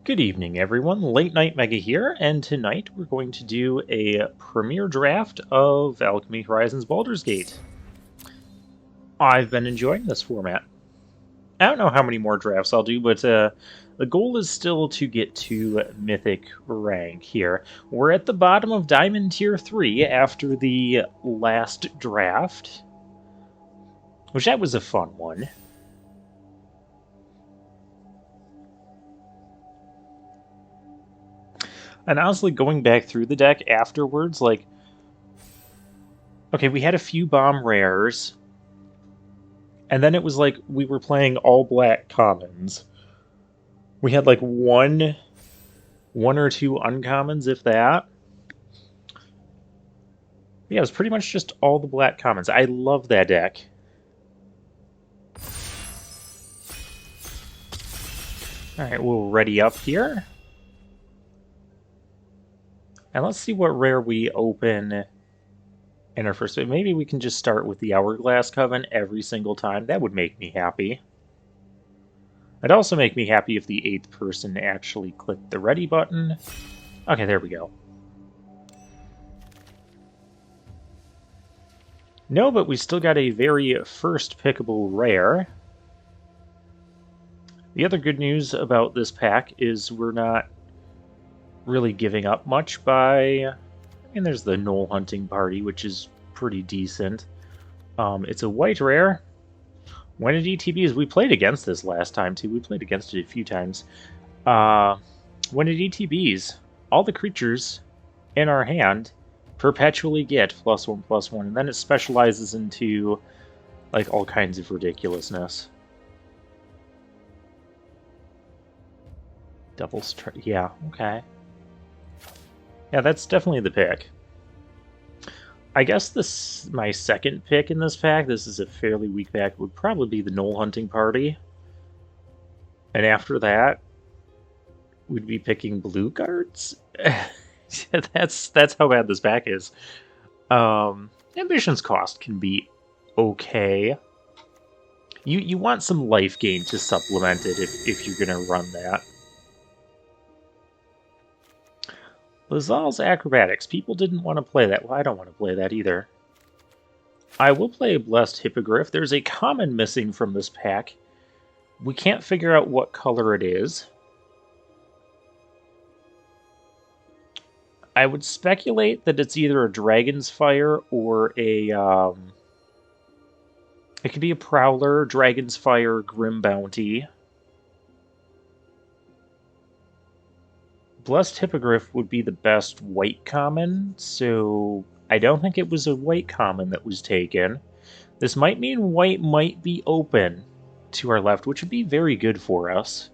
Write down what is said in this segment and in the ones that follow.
Good evening, everyone. Late Night Mega here, and tonight we're going to do a premiere draft of Alchemy Horizons Baldur's Gate. I've been enjoying this format. I don't know how many more drafts I'll do, but the goal is still to get to Mythic rank here. We're at the bottom of Diamond Tier 3 after the last draft, which that was a fun one. And honestly, going back through the deck afterwards, like, okay, we had a few bomb rares, and then it was like we were playing all black commons. We had like one or two uncommons, if that. Yeah, it was pretty much just all the black commons. I love that deck. Alright, we'll ready up here. And let's see what rare we open in our first. Maybe we can just start with the Hourglass Coven every single time. That would make me happy. It'd also make me happy if the 8th person actually clicked the ready button. Okay, there we go. No, but we still got a very first pickable rare. The other good news about this pack is we're not really giving up much by... I mean, there's the Knoll Hunting Party, which is pretty decent. It's a white rare. When it ETBs, we played against this last time, too. We played against it a few times. When it ETBs, all the creatures in our hand perpetually get +1/+1, and then it specializes into, like, all kinds of ridiculousness. Double strike. Yeah, okay. Yeah, that's definitely the pick. I guess this my second pick in this pack. This is a fairly weak pack. Would probably be the Knoll Hunting Party. And after that, we'd be picking blue cards. that's how bad this pack is. Ambition's cost can be okay. You want some life gain to supplement it if you're gonna run that. Lazal's Acrobatics. People didn't want to play that. Well, I don't want to play that either. I will play a Blessed Hippogriff. There's a common missing from this pack. We can't figure out what color it is. I would speculate that it's either a Dragon's Fire or a... it could be a Prowler, Dragon's Fire, Grim Bounty. Blessed Hippogriff would be the best white common, so I don't think it was a white common that was taken. This might mean white might be open to our left, which would be very good for us.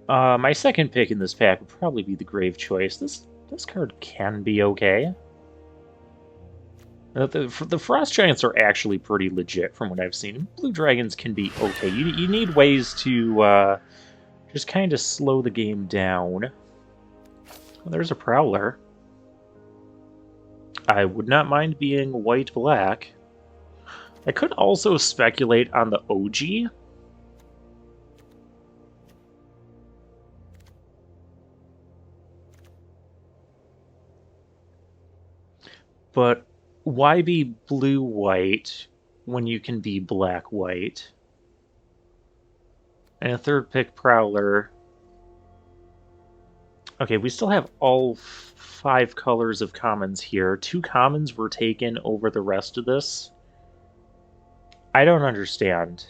My second pick in this pack would probably be the Grave Choice. This card can be okay. The Frost Giants are actually pretty legit from what I've seen. Blue Dragons can be okay. You need ways to just kind of slow the game down. Well, there's a Prowler. I would not mind being white-black. I could also speculate on the OG. But why be blue-white when you can be black-white? And a third pick Prowler. Okay, we still have all 5 colors of commons here. 2 commons were taken over the rest of this. I don't understand.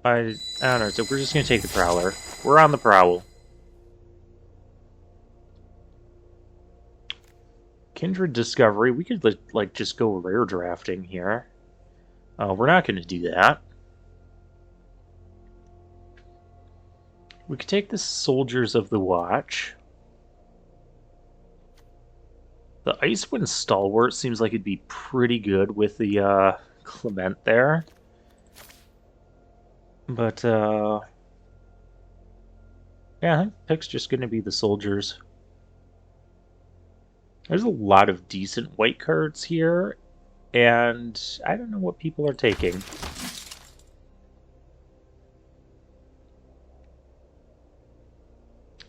I don't know, so we're just going to take the Prowler. We're on the prowl. Kindred Discovery. We could, like, just go rare drafting here. We're not going to do that. We could take the Soldiers of the Watch. The Icewind Stalwart seems like it'd be pretty good with the Clement there. But, yeah, I think the pick's just going to be the Soldiers. There's a lot of decent white cards here, and I don't know what people are taking.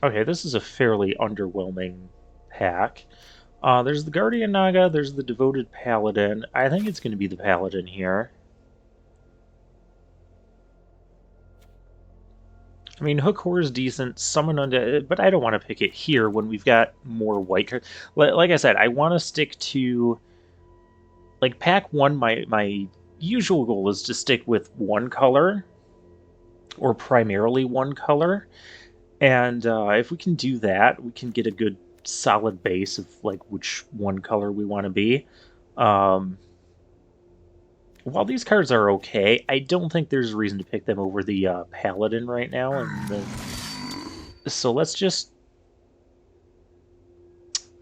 Okay, this is a fairly underwhelming pack. There's the Guardian Naga, there's the Devoted Paladin. I think it's going to be the Paladin here. I mean, Hook Horror is decent, Summon Undead, but I don't want to pick it here when we've got more white cards. Like I said, I want to stick to... Like, pack one, my usual goal is to stick with one color, or primarily one color. And if we can do that, we can get a good solid base of like which one color we want to be. Um, while these cards are okay, I don't think there's a reason to pick them over the Paladin right now. So let's just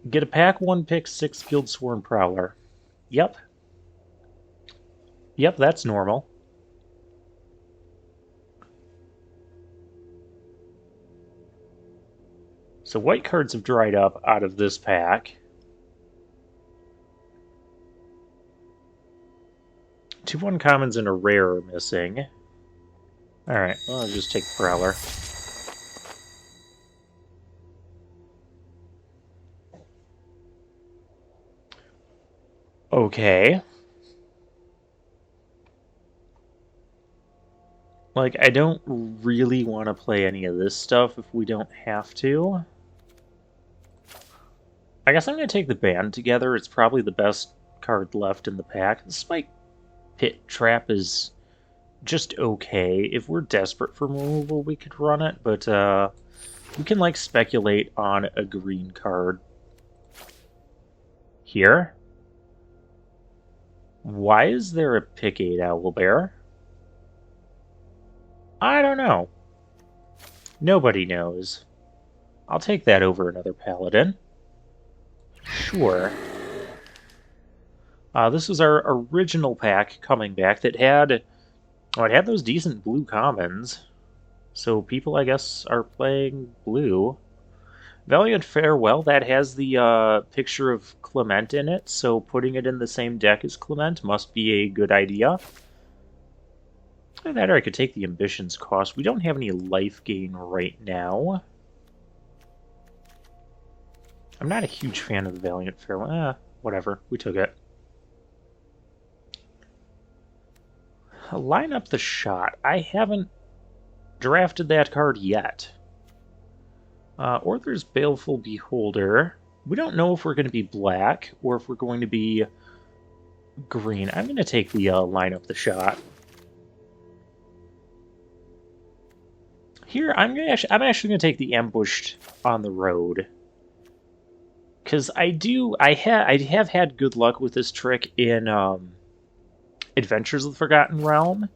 get a pack 1, pick 6 Guildsworn Prowler. Yep. Yep, that's normal. So white cards have dried up out of this pack. 2 uncommons and a rare are missing. Alright, well, I'll just take the Prowler. Okay. Like, I don't really want to play any of this stuff if we don't have to. I guess I'm going to take the Band Together. It's probably the best card left in the pack. The Spike Pit Trap is just okay. If we're desperate for removal, we could run it, but we can, like, speculate on a green card. Here? Why is there a Pick 8 Owlbear? I don't know. Nobody knows. I'll take that over another Paladin. Sure. This was our original pack coming back that had... Oh, it had those decent blue commons. So people, I guess, are playing blue. Valiant Farewell, that has the picture of Clement in it, so putting it in the same deck as Clement must be a good idea. Either that or I could take the Ambitions cost. We don't have any life gain right now. I'm not a huge fan of the Valiant Farewell. Whatever. We took it. Line up the Shot. I haven't drafted that card yet. Or there's Baleful Beholder. We don't know if we're going to be black or if we're going to be green. I'm going to take the Line Up the Shot. Here, I'm actually going to take the Ambushed on the Road. Because I have had good luck with this trick in Adventures of the Forgotten Realm.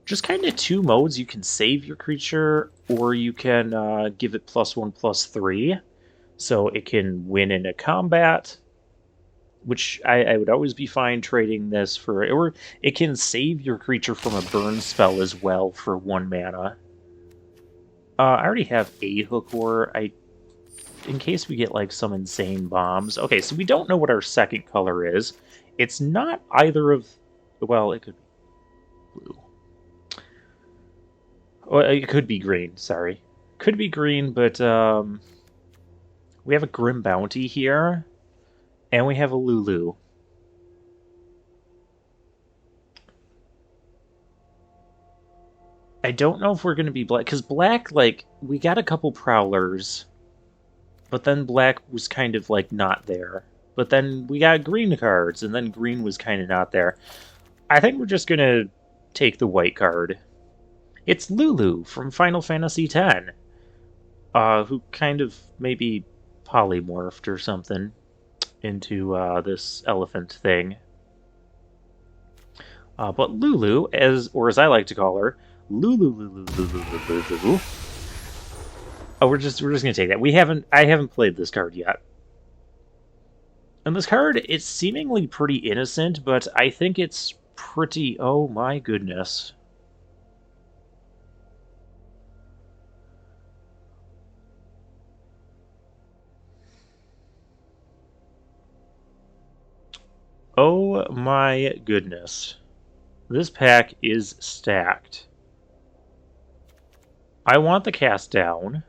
Just kind of 2 modes. You can save your creature, or you can give it +1/+3. So it can win in a combat, which I would always be fine trading this for. Or it can save your creature from a burn spell as well for 1 mana. I already have a Hook Horror. In case we get like some insane bombs. Okay, so we don't know what our second color is. It's not either of... Well, it could be blue. Well, it could be green, sorry. Could be green, but we have a Grim Bounty here, and we have a Lulu. I don't know if we're going to be black, because black, like, we got a couple Prowlers, but then black was kind of, like, not there. But then we got green cards, and then green was kind of not there. I think we're just going to take the white card. It's Lulu from Final Fantasy X, who kind of maybe polymorphed or something into this elephant thing. But Lulu, as I like to call her, Lulu. Oh, we're just gonna take that. I haven't played this card yet. And this card, it's seemingly pretty innocent, but I think it's pretty... Oh my goodness. Oh my goodness. This pack is stacked. I want the cast down.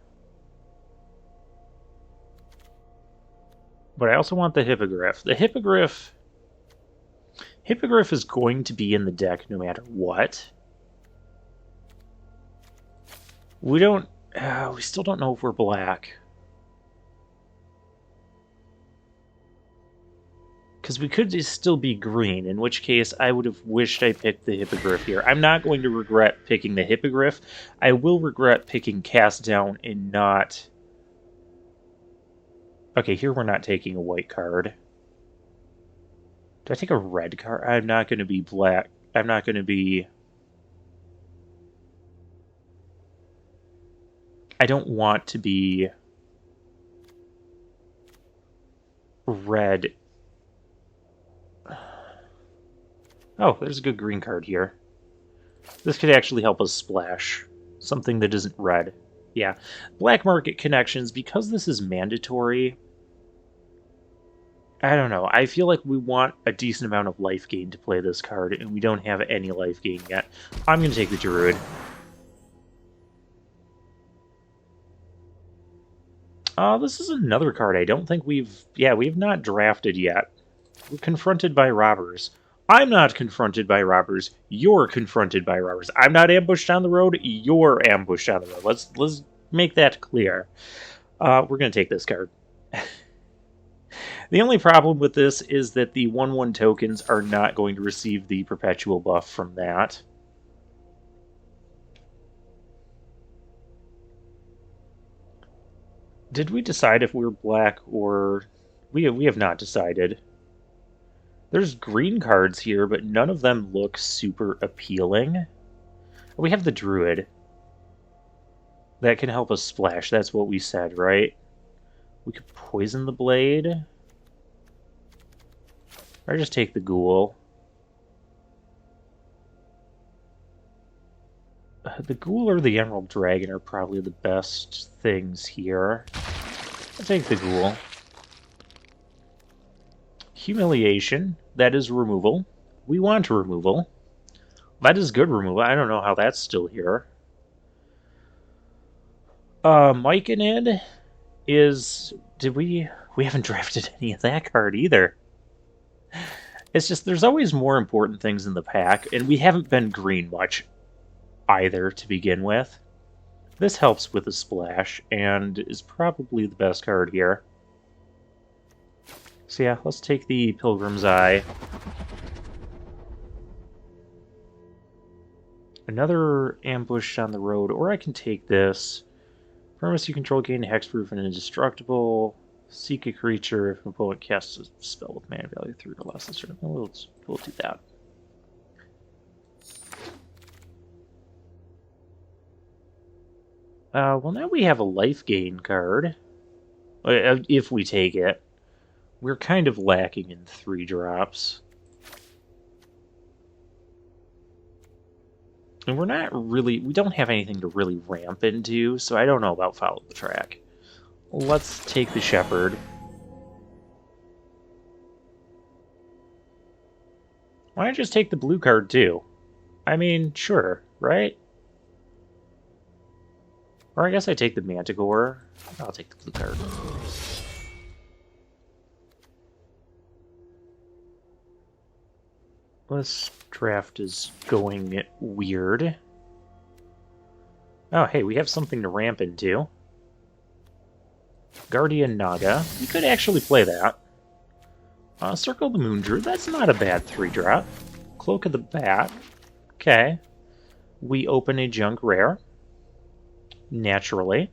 But I also want the Hippogriff. The Hippogriff is going to be in the deck no matter what. We still don't know if we're black. Because we could still be green, in which case I would have wished I picked the Hippogriff here. I'm not going to regret picking the Hippogriff. I will regret picking Cast Down and not... Okay, here we're not taking a white card. Do I take a red card? I'm not going to be black. I'm not going to be... I don't want to be red. Oh, there's a good green card here. This could actually help us splash something that isn't red. Yeah. Black market connections, because this is mandatory, I don't know. I feel like we want a decent amount of life gain to play this card, and we don't have any life gain yet. I'm going to take the Druid. This is another card I don't think we've... Yeah, we have not drafted yet. We're confronted by robbers. I'm not confronted by robbers. You're confronted by robbers. I'm not ambushed on the road. You're ambushed on the road. Let's make that clear. We're going to take this card. The only problem with this is that the 1/1 tokens are not going to receive the perpetual buff from that. Did we decide if we're black or... We have not decided. There's green cards here, but none of them look super appealing. We have the Druid. That can help us splash. That's what we said, right? We could poison the blade. Or just take the Ghoul. The Ghoul or the Emerald Dragon are probably the best things here. I'll take the Ghoul. Humiliation. That is removal. We want removal. That is good removal. I don't know how that's still here. Myconid is... Did we... We haven't drafted any of that card either. It's just, there's always more important things in the pack, and we haven't been green much either to begin with. This helps with a splash, and is probably the best card here. So yeah, let's take the Pilgrim's Eye. Another ambush on the road, or I can take this. Permanents you control gain hexproof and indestructible. Seek a creature if an opponent casts a spell with mana value 3 or less. We'll do that. Well, now we have a life gain card. If we take it. We're kind of lacking in 3-drops. And we're not really... We don't have anything to really ramp into, so I don't know about Follow the Track. Let's take the Shepherd. Why not just take the blue card, too? I mean, sure, right? Or I guess I take the Manticore. I'll take the blue card. This draft is going weird. Oh, hey, we have something to ramp into. Guardian Naga. We could actually play that. Circle of the Moondrew. That's not a bad 3-drop. Cloak of the Bat. Okay. We open a junk rare. Naturally.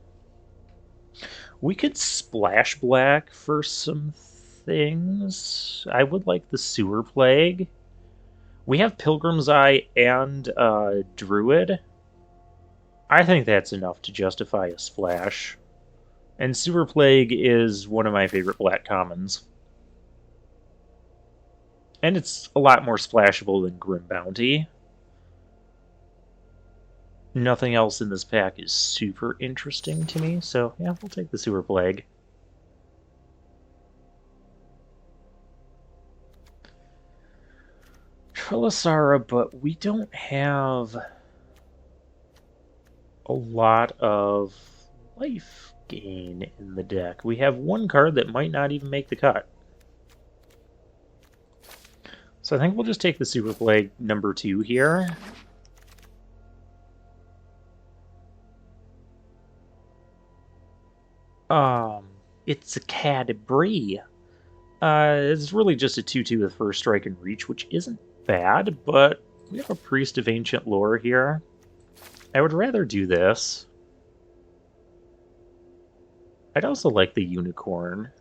We could splash black for some things. I would like the Sewer Plague. We have Pilgrim's Eye and Druid. I think that's enough to justify a splash. And Sewer Plague is one of my favorite black commons. And it's a lot more splashable than Grim Bounty. Nothing else in this pack is super interesting to me, so yeah, we'll take the Sewer Plague. Trilisara, but we don't have a lot of life gain in the deck. We have one card that might not even make the cut. So I think we'll just take the Super Plague number 2 here. It's a Cadabri. It's really just a 2/2 with first strike and reach, which isn't bad, but we have a Priest of Ancient Lore here. I would rather do this. I'd also like the Unicorn.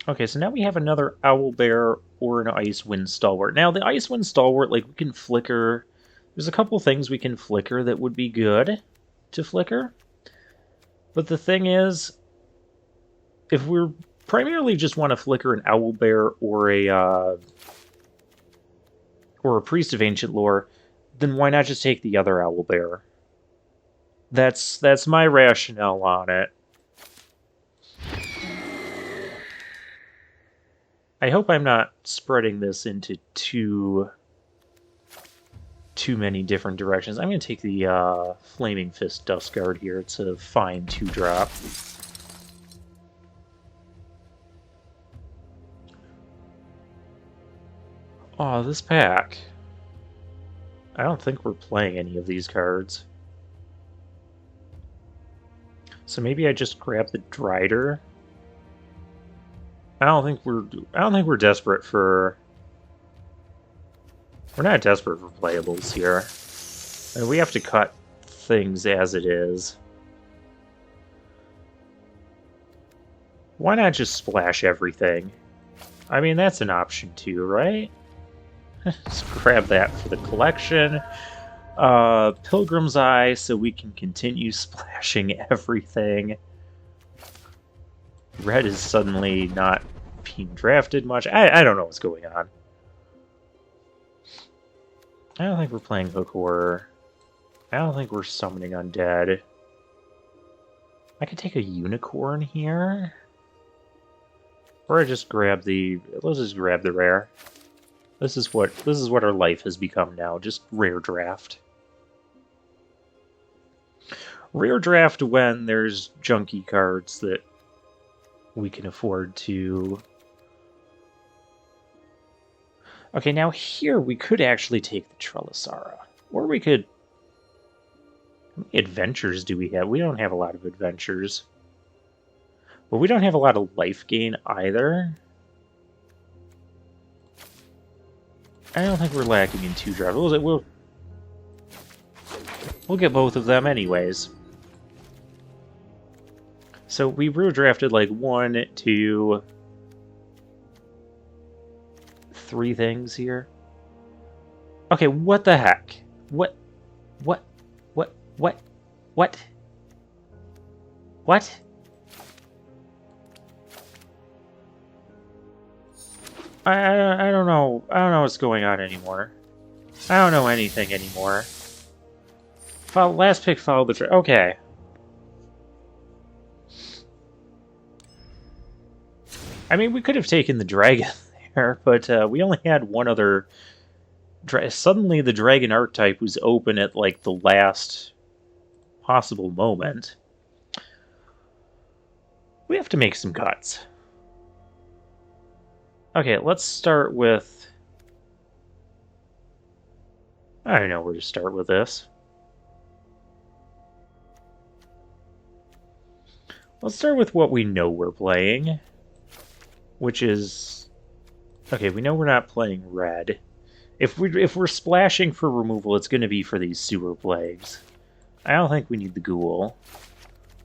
Okay, so now we have another Owlbear or an Icewind Stalwart. Now, the Icewind Stalwart, like, we can flicker. There's a couple things we can flicker that would be good to flicker. But the thing is, if we're primarily just want to flicker an Owlbear or a Priest of Ancient Lore, then why not just take the other Owlbear? That's my rationale on it. I hope I'm not spreading this into too many different directions. I'm going to take the Flaming Fist Dustguard here. It's a fine 2-drop. Oh, this pack. I don't think we're playing any of these cards. So maybe I just grab the Drider. I don't think we're desperate for. We're not desperate for playables here. I mean, we have to cut things as it is. Why not just splash everything? I mean, that's an option too, right? Just grab that for the collection. Pilgrim's Eye, so we can continue splashing everything. Red is suddenly not being drafted much. I don't know what's going on. I don't think we're playing Hook Horror. I don't think we're summoning Undead. I could take a Unicorn here. Or I just grab the... Let's just grab the rare. This is what our life has become now. Just rare draft. Rare draft when there's junky cards that we can afford to... Okay, now here we could actually take the Trellisara. Or we could... How many adventures do we have? We don't have a lot of adventures. But we don't have a lot of life gain either. I don't think we're lacking in 2-drop. We'll get both of them anyways. So we drafted like 1, 2, 3 things here. Okay, what the heck? What? I don't know. I don't know what's going on anymore. I don't know anything anymore. Last pick followed the trade. Okay. I mean, we could have taken the dragon there, but we only had one other... Suddenly the dragon archetype was open at, like, the last possible moment. We have to make some cuts. Okay, let's start with... I don't know where to start with this. Let's start with what we know we're playing, which is... Okay, we know we're not playing red. If we're splashing for removal, it's going to be for these sewer plagues. I don't think we need the ghoul.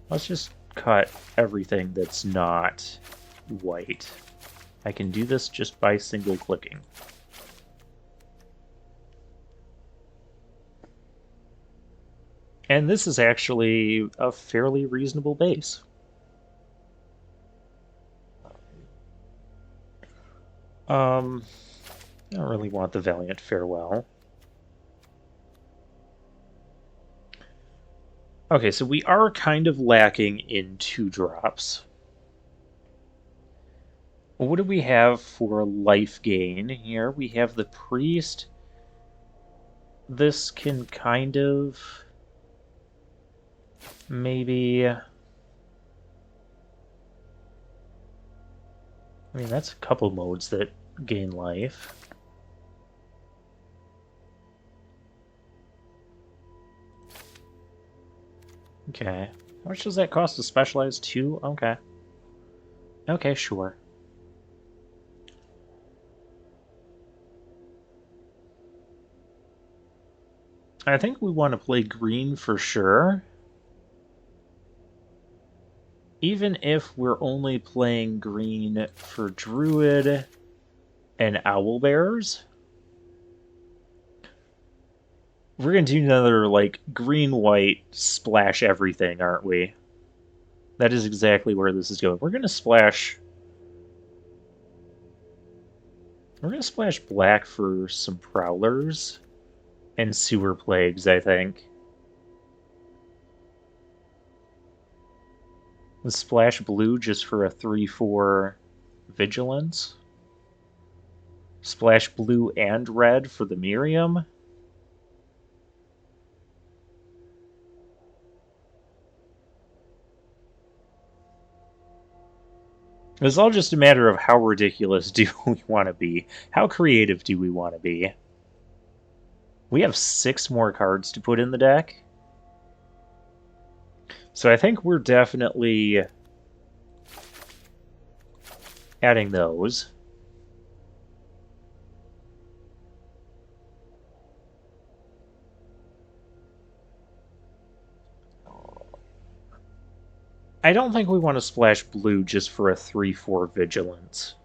Let's just cut everything that's not white. I can do this just by single clicking. And this is actually a fairly reasonable base. I don't really want the Valiant Farewell. Okay, so we are kind of lacking in 2-drops. What do we have for life gain here? We have the Priest. this can kind of maybe... I mean, that's a couple modes that gain life. Okay. How much does that cost to specialize? 2? Okay. Okay, sure. I think we want to play green for sure. Even if we're only playing green for Druid and Owlbears, we're going to do another, like, green-white splash everything, aren't we? That is exactly where this is going. We're going to splash... We're going to splash black for some Prowlers and Sewer Plagues, I think. Let's splash blue just for a 3/4 Vigilance. Splash blue and red for the Miriam. It's all just a matter of how ridiculous do we want to be? How creative do we want to be? We have 6 more cards to put in the deck. So I think we're definitely adding those. I don't think we want to splash blue just for a 3/4 Vigilance.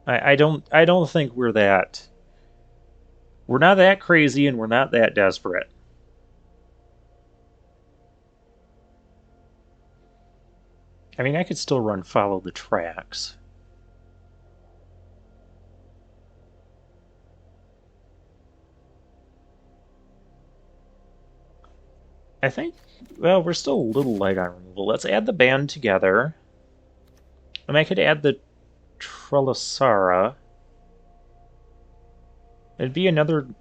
I don't think we're that... We're not that crazy and we're not that desperate. I mean, I could still run Follow the Tracks. I think, well, we're still a little light on removal. Let's add the band together. And I could add the Trellisara. It'd be another... I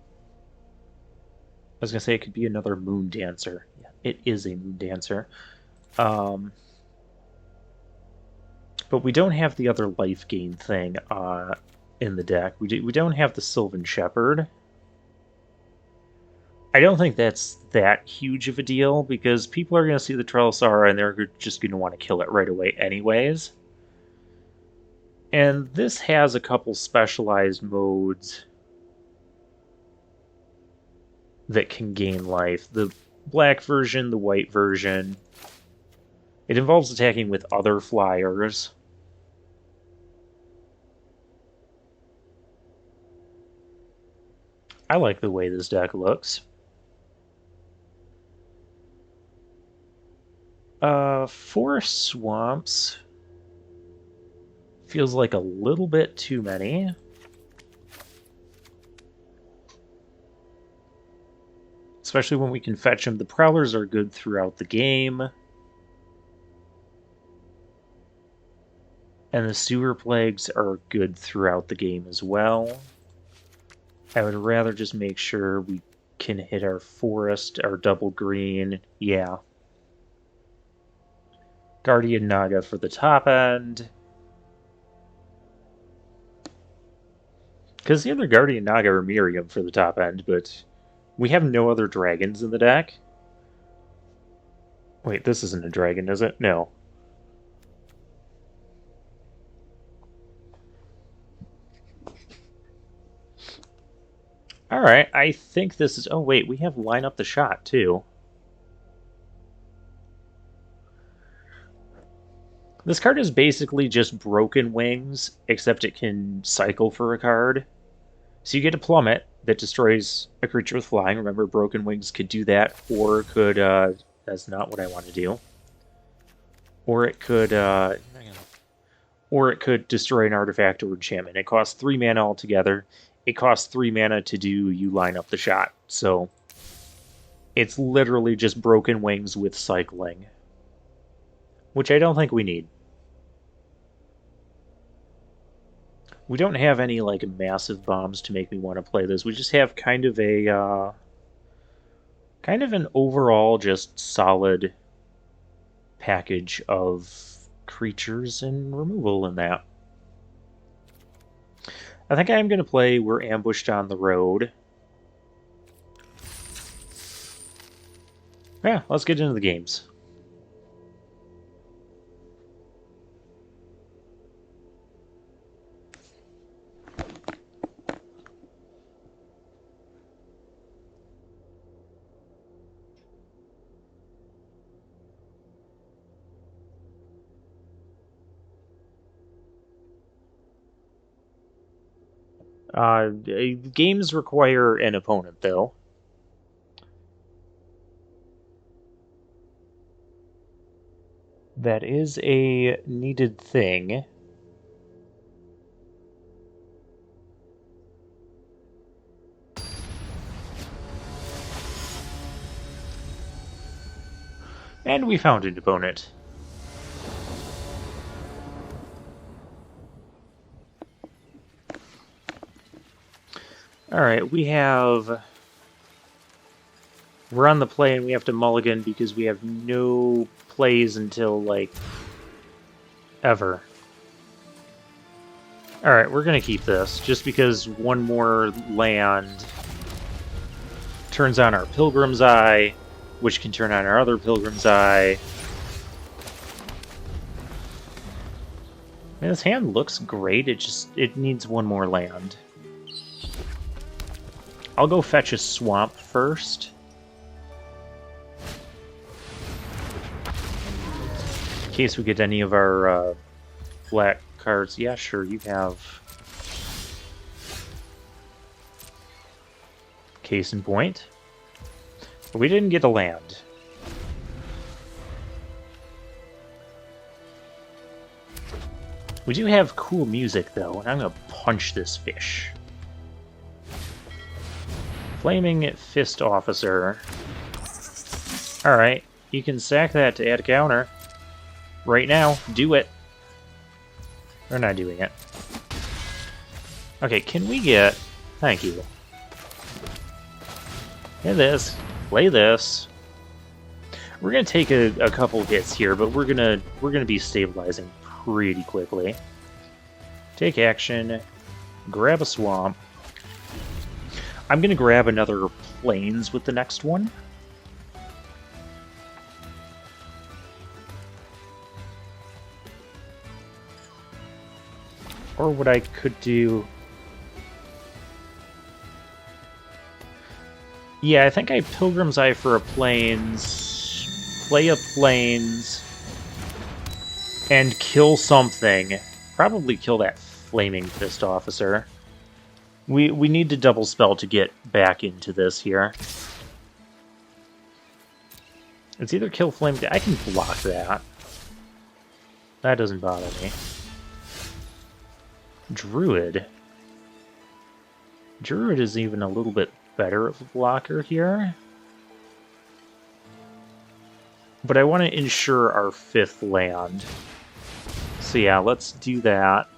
was going to say it could be another Moon Dancer. Yeah, it is a Moon Dancer. But we don't have the other life gain thing in the deck. We don't have the Sylvan Shepherd. I don't think that's that huge of a deal, because people are going to see the Trellisara and they're just going to want to kill it right away anyways. And this has a couple specialized modes that can gain life. The black version, the white version. It involves attacking with other flyers. I like the way this deck looks. Forest Swamps feels like a little bit too many. Especially when we can fetch them. The Prowlers are good throughout the game. And the Sewer Plagues are good throughout the game as well. I would rather just make sure we can hit our forest, our double green. Yeah. Guardian Naga for the top end. Because the other Guardian Naga are Miriam for the top end, but we have no other dragons in the deck. Wait, this isn't a dragon, is it? No. Alright, I think this is... Oh, wait, we have Line Up the Shot, too. This card is basically just Broken Wings, except it can cycle for a card. So you get a Plummet that destroys a creature with flying. Remember, Broken Wings could do that, or could... that's not what I want to do. Or it could... or it could destroy an artifact or enchantment. It costs 3 mana altogether. It costs 3 mana to do You Line Up the Shot. So it's literally just Broken Wings with cycling. Which I don't think we need. We don't have any like massive bombs to make me want to play this. We just have kind of a kind of an overall just solid package of creatures and removal in that. I think I'm going to play We're Ambushed on the Road. Yeah, let's get into the games. Games require an opponent, though. That is a needed thing. And we found an opponent. Alright, we're on the play and we have to mulligan because we have no plays until, like, ever. Alright, we're gonna keep this, just because one more land turns on our Pilgrim's Eye, which can turn on our other Pilgrim's Eye. Man, this hand looks great, it needs one more land. I'll go fetch a swamp first. In case we get any of our black cards. Yeah, sure, you have. Case in point. But we didn't get a land. We do have cool music, though, and I'm gonna punch this fish. Flaming Fist Officer. Alright, you can sack that to add a counter. Right now, do it. We're not doing it. Okay, can we get... Thank you. Get this. Play this. We're gonna take a couple hits here, but we're gonna be stabilizing pretty quickly. Take action. Grab a swamp. I'm gonna grab another plains with the next one. Or what I could do... Yeah, I think I Pilgrim's Eye for a plains, play a plains, and kill something. Probably kill that Flaming Fist Officer. We need to double spell to get back into this here. It's either kill Flame... I can block that. That doesn't bother me. Druid. Druid is even a little bit better of a blocker here. But I want to ensure our 5th land. So yeah, let's do that.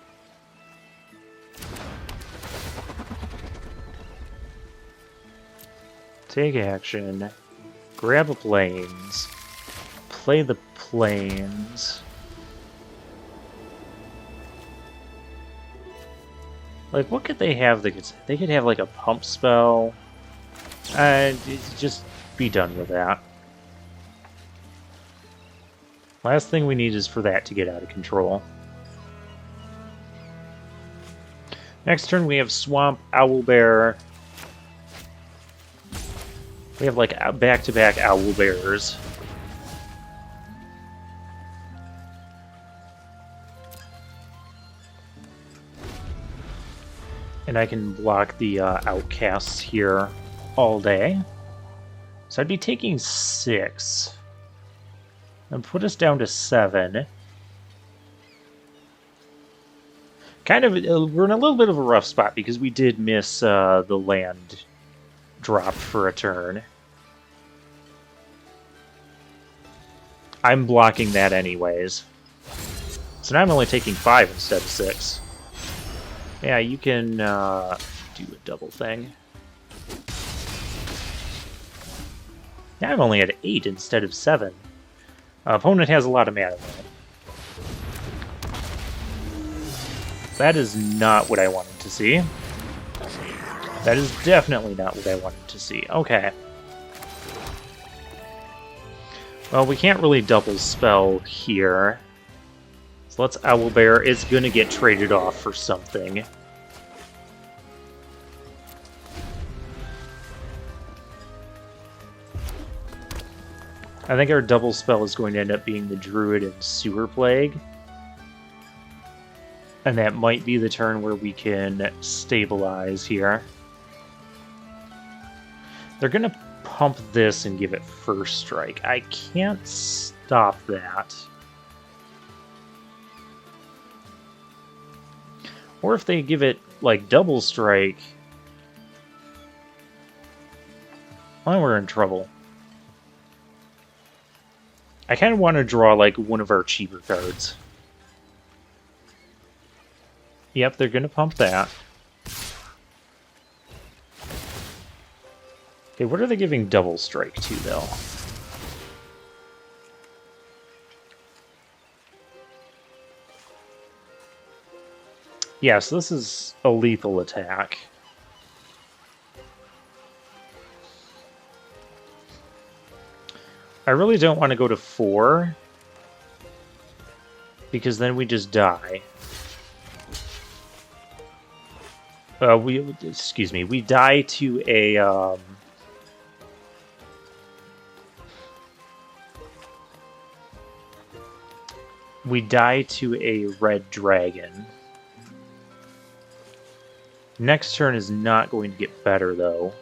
Take action. Grab a plains. Play the plains. Like, what could they have that could... They could have, like, a pump spell. Just be done with that. Last thing we need is for that to get out of control. Next turn we have Swamp, Owlbear. We have, like, back-to-back Owlbears. And I can block the outcasts here all day. So I'd be taking 6. And put us down to 7. Kind of, we're in a little bit of a rough spot because we did miss the land drop for a turn. I'm blocking that anyways. So now I'm only taking 5 instead of 6. Yeah, you can do a double thing. Now I'm only at 8 instead of 7. Opponent has a lot of mana though. That is not what I wanted to see. That is definitely not what I wanted to see. Okay. Well, we can't really double spell here. So let's Owlbear. It's going to get traded off for something. I think our double spell is going to end up being the Druid and Sewer Plague. And that might be the turn where we can stabilize here. They're going to pump this and give it first strike. I can't stop that. Or if they give it, like, double strike, well, we're in trouble. I kind of want to draw, like, one of our cheaper cards. Yep, they're going to pump that. Okay, what are they giving double strike to, though? Yeah, so this is a lethal attack. I really don't want to go to 4, because then we just die. We die to a, we die to a red dragon. Next turn is not going to get better, though.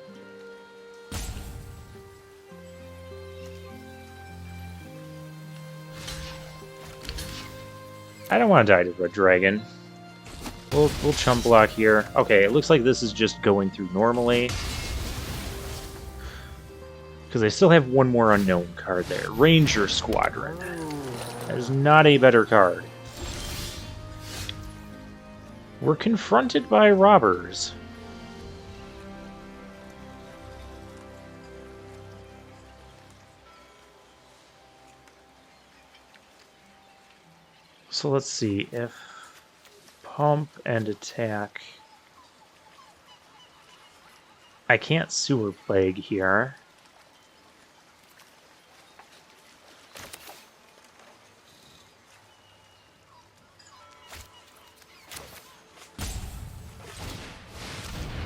I don't want to die to red dragon. We'll chump block here. Okay, it looks like this is just going through normally. Because I still have one more unknown card there. Ranger Squadron. That is not a better card. We're confronted by robbers. So let's see if pump and attack. I can't Sewer Plague here.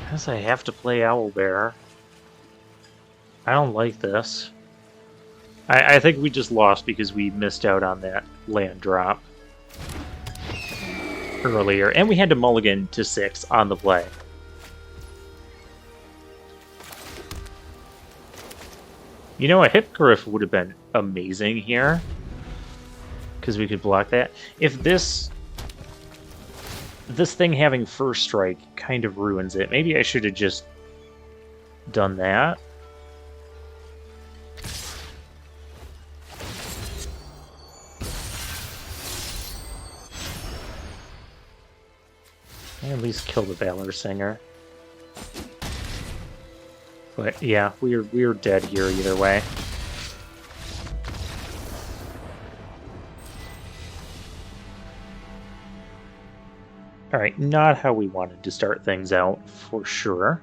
I guess I have to play Owlbear. I don't like this. I think we just lost because we missed out on that land drop earlier, and we had to mulligan to 6 on the play. You know, a Hippogriff would have been amazing here, because we could block that. If this thing having first strike kind of ruins it, maybe I should have just done that. At least kill the Valor Singer. But yeah, we're dead here either way. Alright, not how we wanted to start things out, for sure.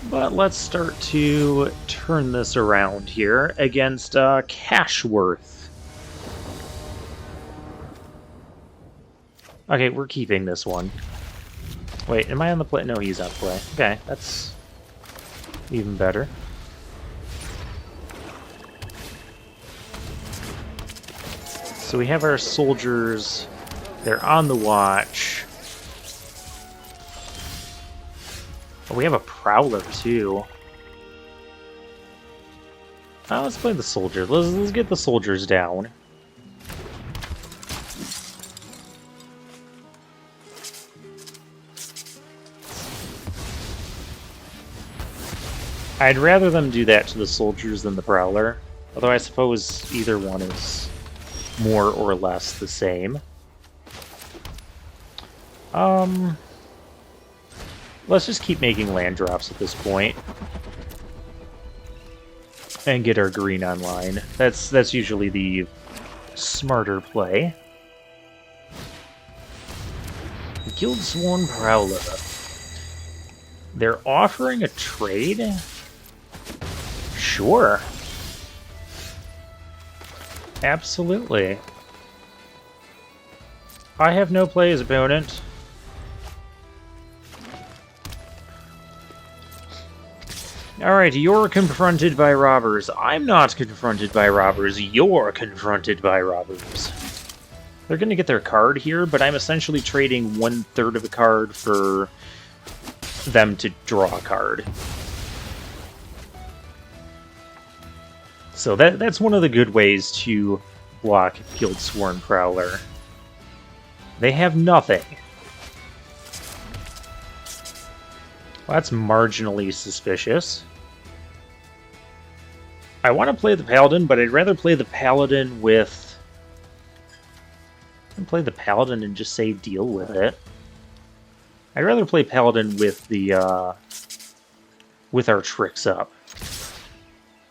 But let's start to turn this around here against Cashworth. Okay, we're keeping this one. Wait, am I on the play? No, he's on play. Okay, that's even better. So we have our soldiers. They're on the watch. Oh, we have a Prowler, too. Let's play the soldiers. Let's get the soldiers down. I'd rather them do that to the soldiers than the Prowler. Although I suppose either one is more or less the same. Let's just keep making land drops at this point. And get our green online. That's usually the smarter play. Guildsworn Prowler. They're offering a trade? Sure. Absolutely. I have no play as opponent. Alright, you're confronted by robbers. I'm not confronted by robbers. You're confronted by robbers. They're going to get their card here, but I'm essentially trading 1/3 of a card for them to draw a card. So that's one of the good ways to block Guildsworn Prowler. They have nothing. Well, that's marginally suspicious. I want to play the Paladin, but I'd rather play the Paladin with... play the Paladin and just say deal with it. I'd rather play Paladin with the with our tricks up.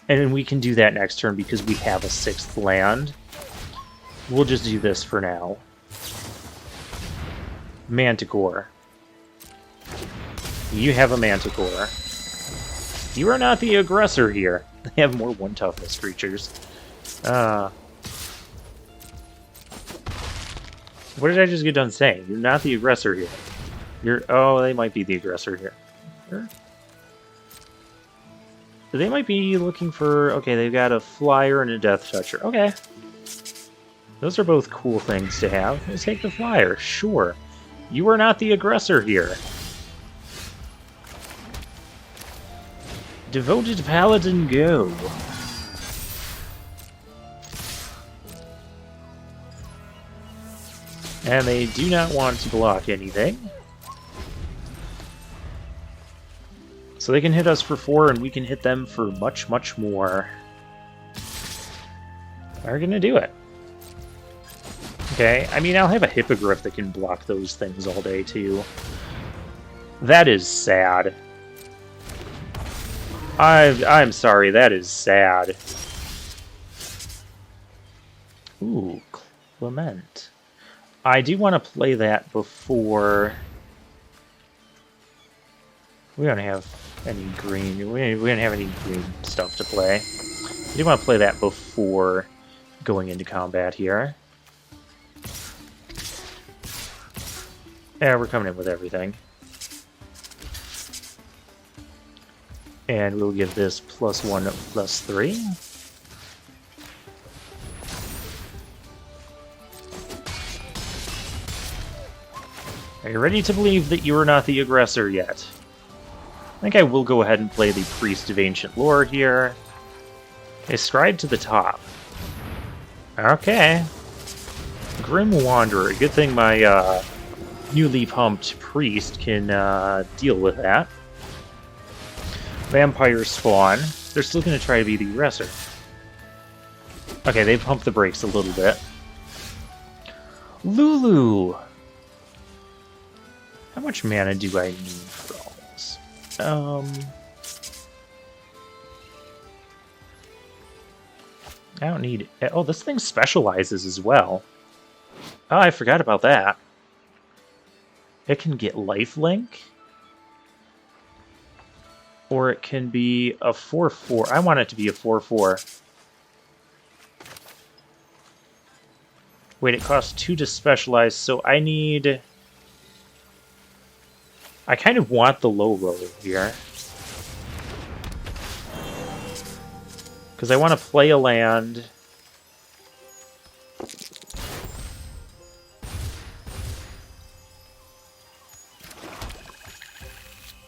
And we can do that next turn because we have a 6th land. We'll just do this for now. Manticore. You have a Manticore. You are not the aggressor here. They have more 1 toughness creatures. What did I just get done saying? You're not the aggressor here. You're... oh, they might be the aggressor here. Sure. They might be looking for... okay, they've got a flyer and a death toucher. Okay. Those are both cool things to have. Let's take the flyer. Sure. You are not the aggressor here. Devoted Paladin, go. And they do not want to block anything. So they can hit us for 4, and we can hit them for much, much more. We're gonna do it. Okay, I mean, I'll have a Hippogriff that can block those things all day, too. That is sad. I'm sorry, that is sad. Ooh, Clement. I do want to play that before... we don't have any green. We don't have any green stuff to play. I do want to play that before going into combat here. Yeah, we're coming in with everything. And we'll give this +1, +3. Are you ready to believe that you are not the aggressor yet? I think I will go ahead and play the Priest of Ancient Lore here. A Stride to the top. Okay. Grim Wanderer. Good thing my newly pumped Priest can deal with that. Vampire Spawn. They're still going to try to be the aggressor. Okay, they've pumped the brakes a little bit. Lulu! How much mana do I need for all this? I don't need... oh, this thing specializes as well. Oh, I forgot about that. It can get lifelink. Or it can be a 4/4. I want it to be a 4/4. Wait, it costs 2 to specialize, so I need... I kind of want the low roll here. Because I want to play a land.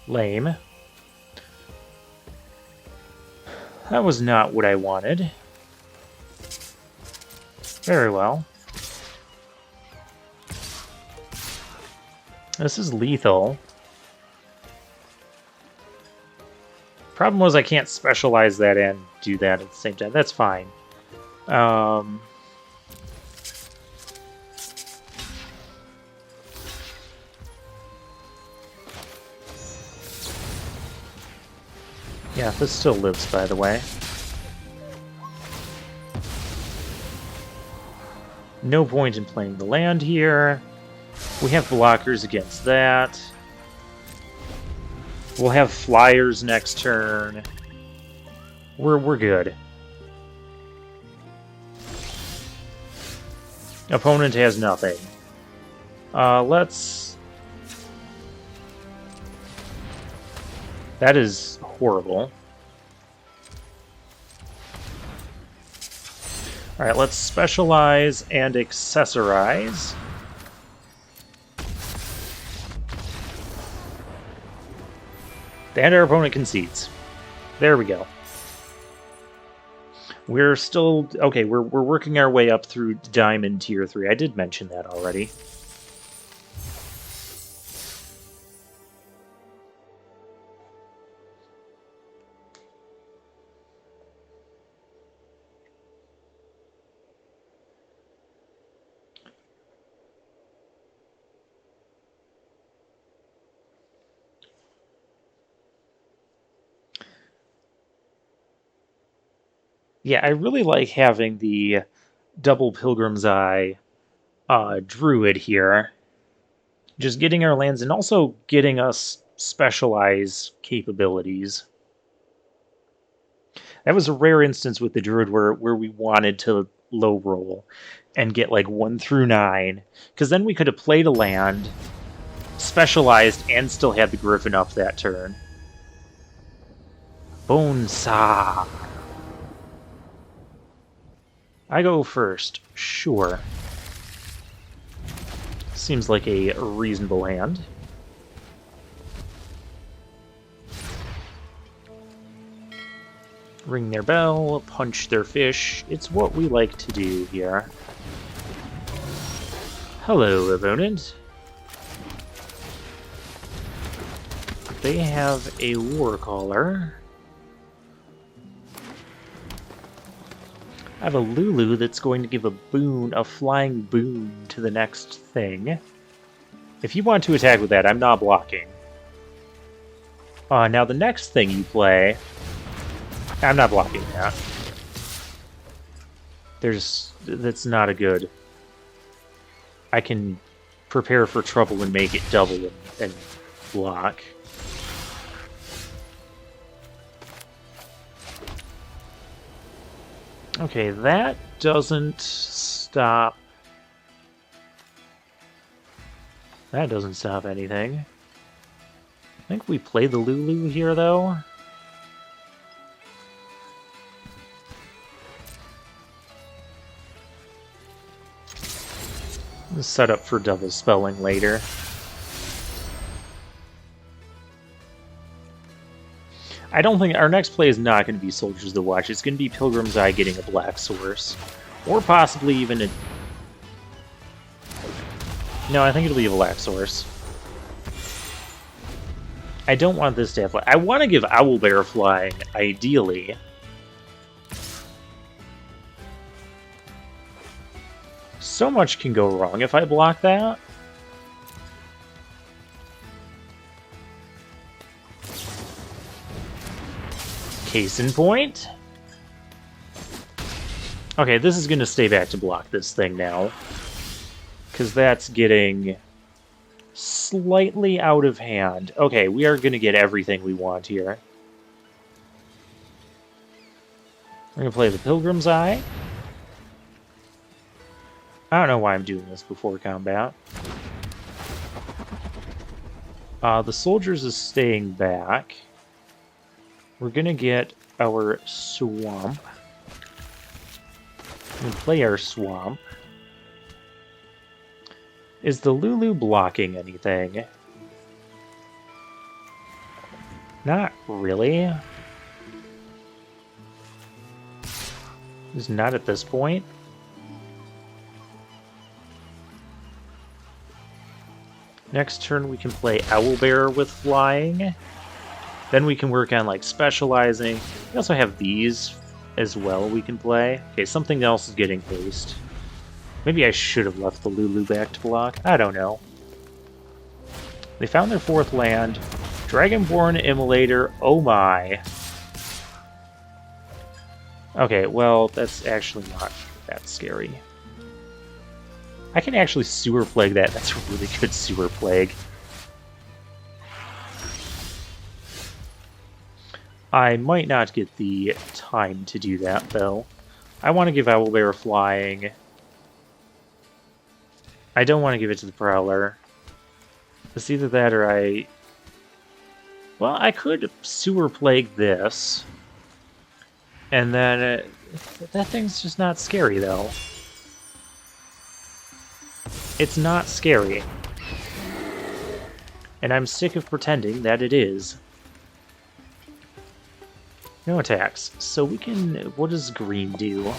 Lame. That was not what I wanted. Very well. This is lethal. Problem was I can't specialize that and do that at the same time. That's fine. Yeah, this still lives, by the way. No point in playing the land here. We have blockers against that. We'll have flyers next turn. We're good. Opponent has nothing. Let's... That is horrible. Alright, let's specialize and accessorize. And our opponent concedes. There we go. We're still... Okay, we're working our way up through Diamond Tier 3. I did mention that already. Yeah, I really like having the double Pilgrim's Eye Druid here. Just getting our lands and also getting us specialized capabilities. That was a rare instance with the Druid where we wanted to low roll and get like 1 through 9. Because then we could have played a land, specialized, and still had the Griffin up that turn. Bonesaw. I go first. Sure. Seems like a reasonable hand. Ring their bell, punch their fish. It's what we like to do here. Hello, opponent. They have a war caller. I have a Lulu that's going to give a boon, a flying boon to the next thing. If you want to attack with that, I'm not blocking. Now the next thing you play, I'm not blocking that. That's not a good. I can prepare for trouble and make it double and block. Okay, that doesn't stop. That doesn't stop anything. I think we play the Lulu here, though. Set up for double spelling later. I don't think our next play is not going to be Soldiers of the Watch. It's going to be Pilgrim's Eye getting a black source. Or possibly even a... No, I think it'll be a black source. I don't want this to have... I want to give Owlbear flying, ideally. So much can go wrong if I block that. Case in point. Okay, this is going to stay back to block this thing now. Because that's getting slightly out of hand. Okay, we are going to get everything we want here. We're going to play the Pilgrim's Eye. I don't know why I'm doing this before combat. The Soldiers is staying back. We're gonna get our Swamp. And play our Swamp. Is the Lulu blocking anything? Not really. It's not at this point. Next turn we can play Owlbear with flying. Then we can work on like specializing. We also have these as well we can play. Okay, something else is getting haste. Maybe I should have left the Lulu back to block. I don't know. They found their 4th land. Dragonborn Immolator, oh my. Okay, well, that's actually not that scary. I can actually Sewer Plague that. That's a really good Sewer Plague. I might not get the time to do that, though. I want to give Owlbear flying. I don't want to give it to the Prowler. It's either that or I... Well, I could Sewer Plague this. And then... that thing's just not scary, though. It's not scary. And I'm sick of pretending that it is. No attacks. So we can... What does green do?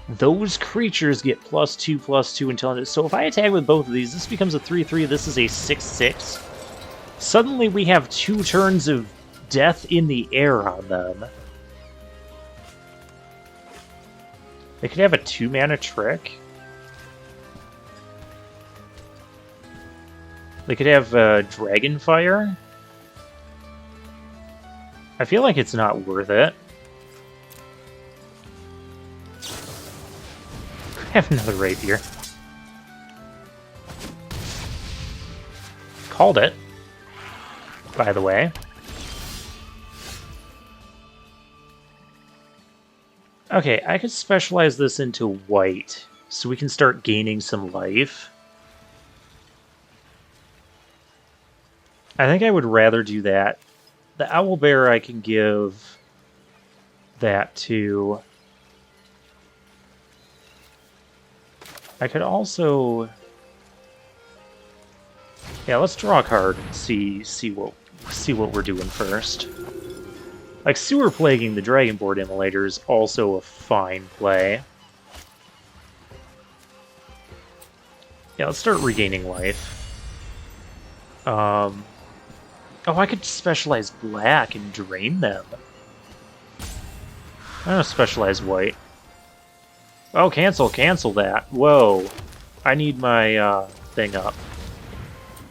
Those creatures get +2/+2 until... So if I attack with both of these, this becomes a 3/3, this is a 6/6. Suddenly we have 2 turns of death in the air on them. They could have a 2-mana trick. They could have Dragonfire. I feel like it's not worth it. I have another Rapier. Called it, by the way. Okay, I could specialize this into white, so we can start gaining some life. I think I would rather do that. The Owlbear I can give that to. I could also... Yeah, let's draw a card and see what we're doing first. Like, Sewer Plaguing the Dragonborn Immolator is also a fine play. Yeah, let's start regaining life. Oh, I could specialize black and drain them. I'm gonna specialize white. Oh, cancel that. Whoa. I need my thing up.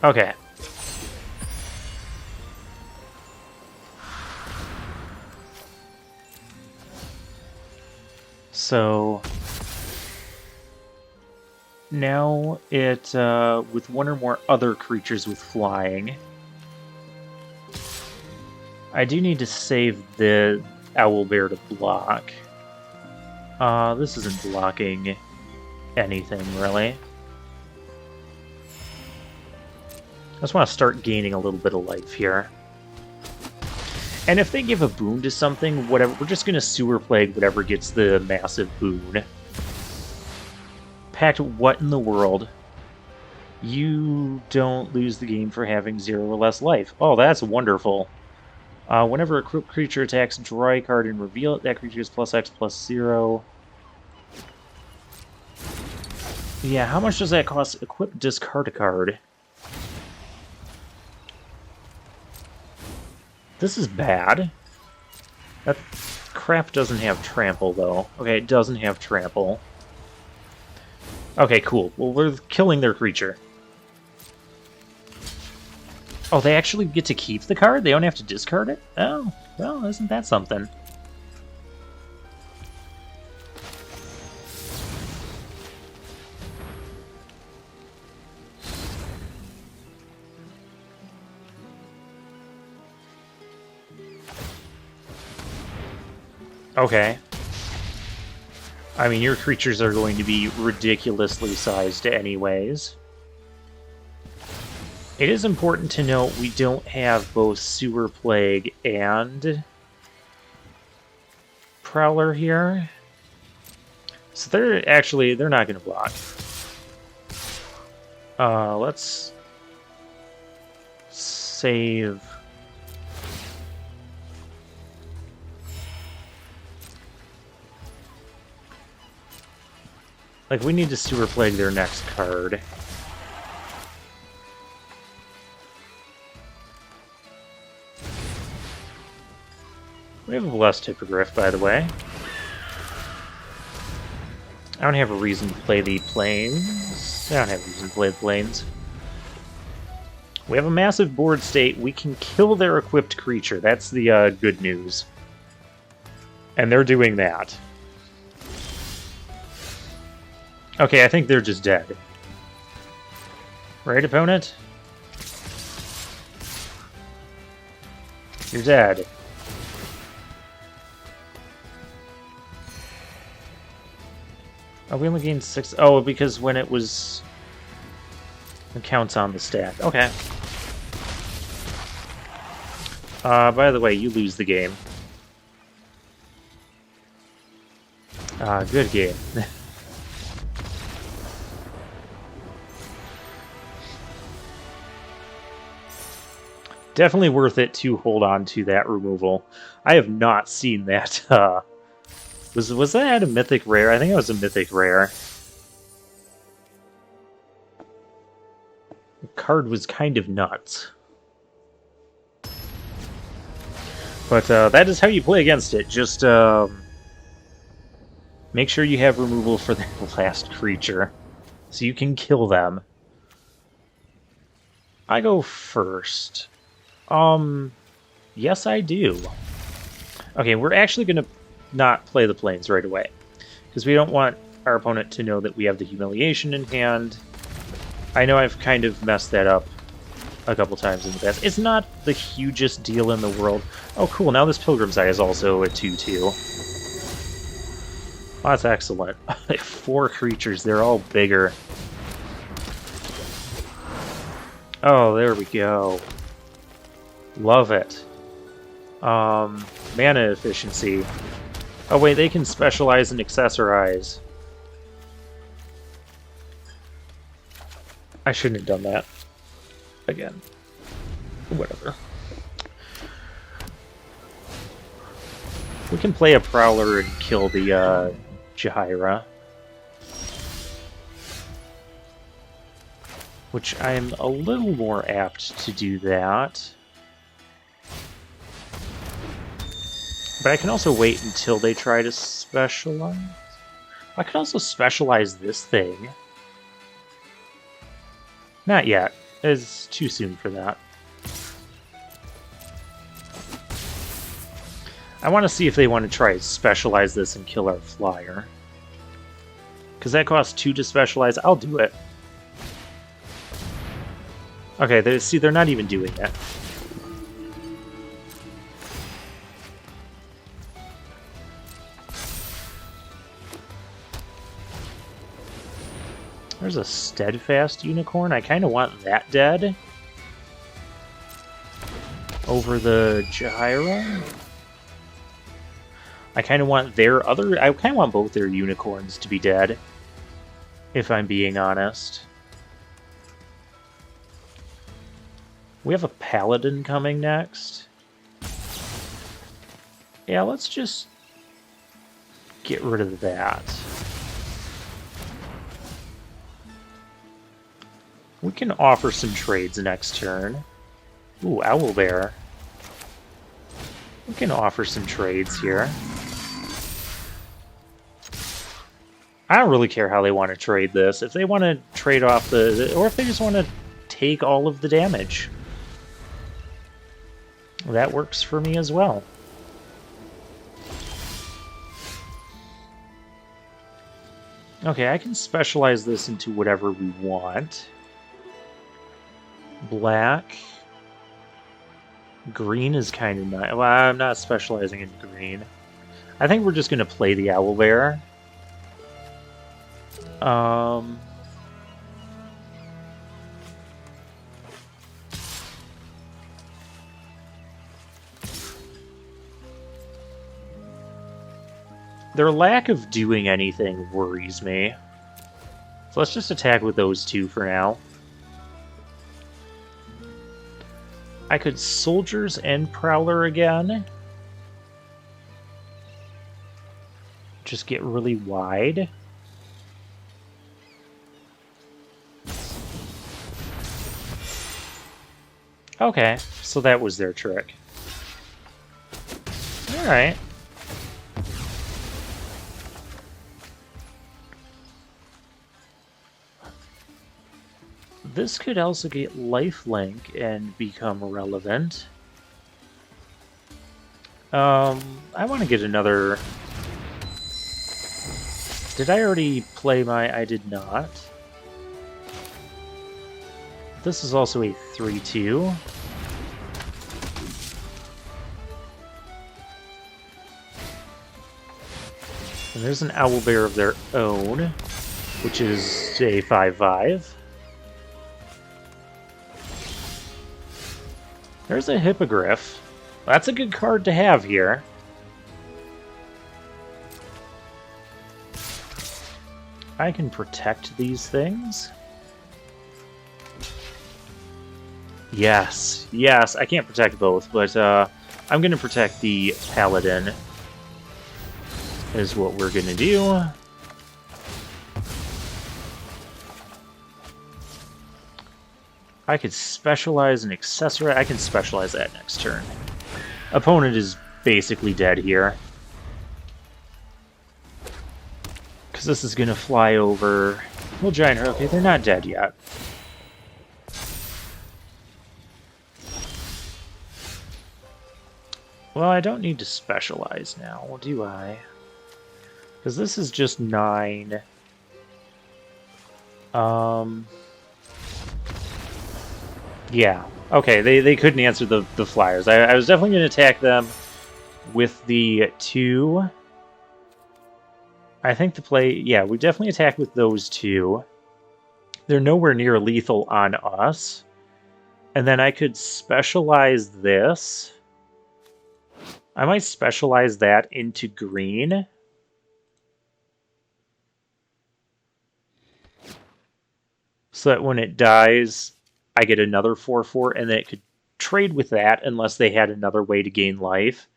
Okay. So now it, with one or more other creatures with flying, I do need to save the Owlbear to block. This isn't blocking anything, really. I just want to start gaining a little bit of life here. And if they give a boon to something, whatever, we're just going to Sewer Plague whatever gets the massive boon. Pact, what in the world? You don't lose the game for having 0 or less life. Oh, that's wonderful. Whenever a creature attacks, draw a card and reveal it. That creature is +X/+0. Yeah, how much does that cost? Equip, discard a card. This is bad. That crap doesn't have trample, though. Okay, it doesn't have trample. Okay, cool. Well, we're killing their creature. Oh, they actually get to keep the card? They don't have to discard it? Oh, well, isn't that something? Okay. I mean, your creatures are going to be ridiculously sized anyways. It is important to note we don't have both Sewer Plague and Prowler here. So they're not going to block. Let's save... Like, we need to Sewer Plague their next card. We have a blessed hippogriff, by the way. I don't have a reason to play the planes. I don't have a reason to play the planes. We have a massive board state. We can kill their equipped creature. That's the good news. And they're doing that. Okay, I think they're just dead. Right, opponent? You're dead. Oh, we only gained 6. Oh, because when it was... It counts on the stack. Okay. By the way, you lose the game. Good game. Definitely worth it to hold on to that removal. I have not seen that. Was that a mythic rare? I think it was a mythic rare. The card was kind of nuts. But that is how you play against it. Just make sure you have removal for the last creature, so you can kill them. I go first. Yes, I do. Okay, we're actually going to not play the planes right away, because we don't want our opponent to know that we have the humiliation in hand. I know I've kind of messed that up a couple times in the past. It's not the hugest deal in the world. Oh, cool, now this Pilgrim's Eye is also a 2/2. Oh, that's excellent. 4 creatures, they're all bigger. Oh, there we go. Love it. Mana efficiency. Oh wait, they can specialize and accessorize. I shouldn't have done that. Again. Whatever. We can play a Prowler and kill the Jahaira. Which I'm a little more apt to do that. But I can also wait until they try to specialize. I could also specialize this thing. Not yet. It's too soon for that. I want to see if they want to try to specialize this and kill our flyer. Because that costs 2 to specialize. I'll do it. Okay, they're not even doing it. There's a Steadfast Unicorn. I kind of want that dead. Over the Jahaira. I kind of want their other... I kind of want both their unicorns to be dead. If I'm being honest. We have a Paladin coming next. Yeah, let's just get rid of that. We can offer some trades next turn. Ooh, Owlbear. We can offer some trades here. I don't really care how they want to trade this. If they want to trade off or if they just want to take all of the damage. That works for me as well. Okay, I can specialize this into whatever we want. Black. Green is kind of nice. Well, I'm not specializing in green. I think we're just going to play the Owlbear. Their lack of doing anything worries me. So let's just attack with those 2 for now. I could Soldiers and Prowler again. Just get really wide. Okay, so that was their trick. Alright. This could also get lifelink and become relevant. I want to get another... Did I already play my... I did not. This is also a 3-2. And there's an owlbear of their own, which is a 5-5. There's a hippogriff. That's a good card to have here. I can protect these things. Yes, yes, I can't protect both, but I'm going to protect the paladin, is what we're going to do. I could specialize and accessorize. I can specialize that next turn. Opponent is basically dead here. Because this is going to fly over... Well, giant... Okay, they're not dead yet. Well, I don't need to specialize now, do I? Because this is just 9. Yeah. Okay, they couldn't answer the flyers. I was definitely going to attack them with the 2. I think the play... Yeah, we definitely attack with those 2. They're nowhere near lethal on us. And then I could specialize this. I might specialize that into green. So that when it dies, I get another 4/4, and then it could trade with that unless they had another way to gain life.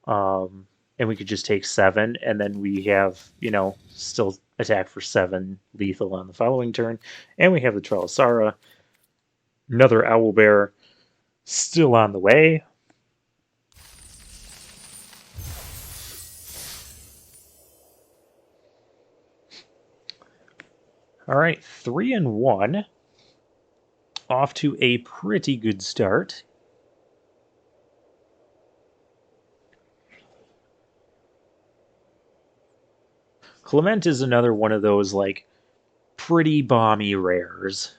And we could just take 7, and then we have, you know, still attack for 7 lethal on the following turn. And we have the Tralasara, another owlbear, still on the way. All right, 3-1. Off to a pretty good start. Clement is another one of those, like, pretty bomby rares.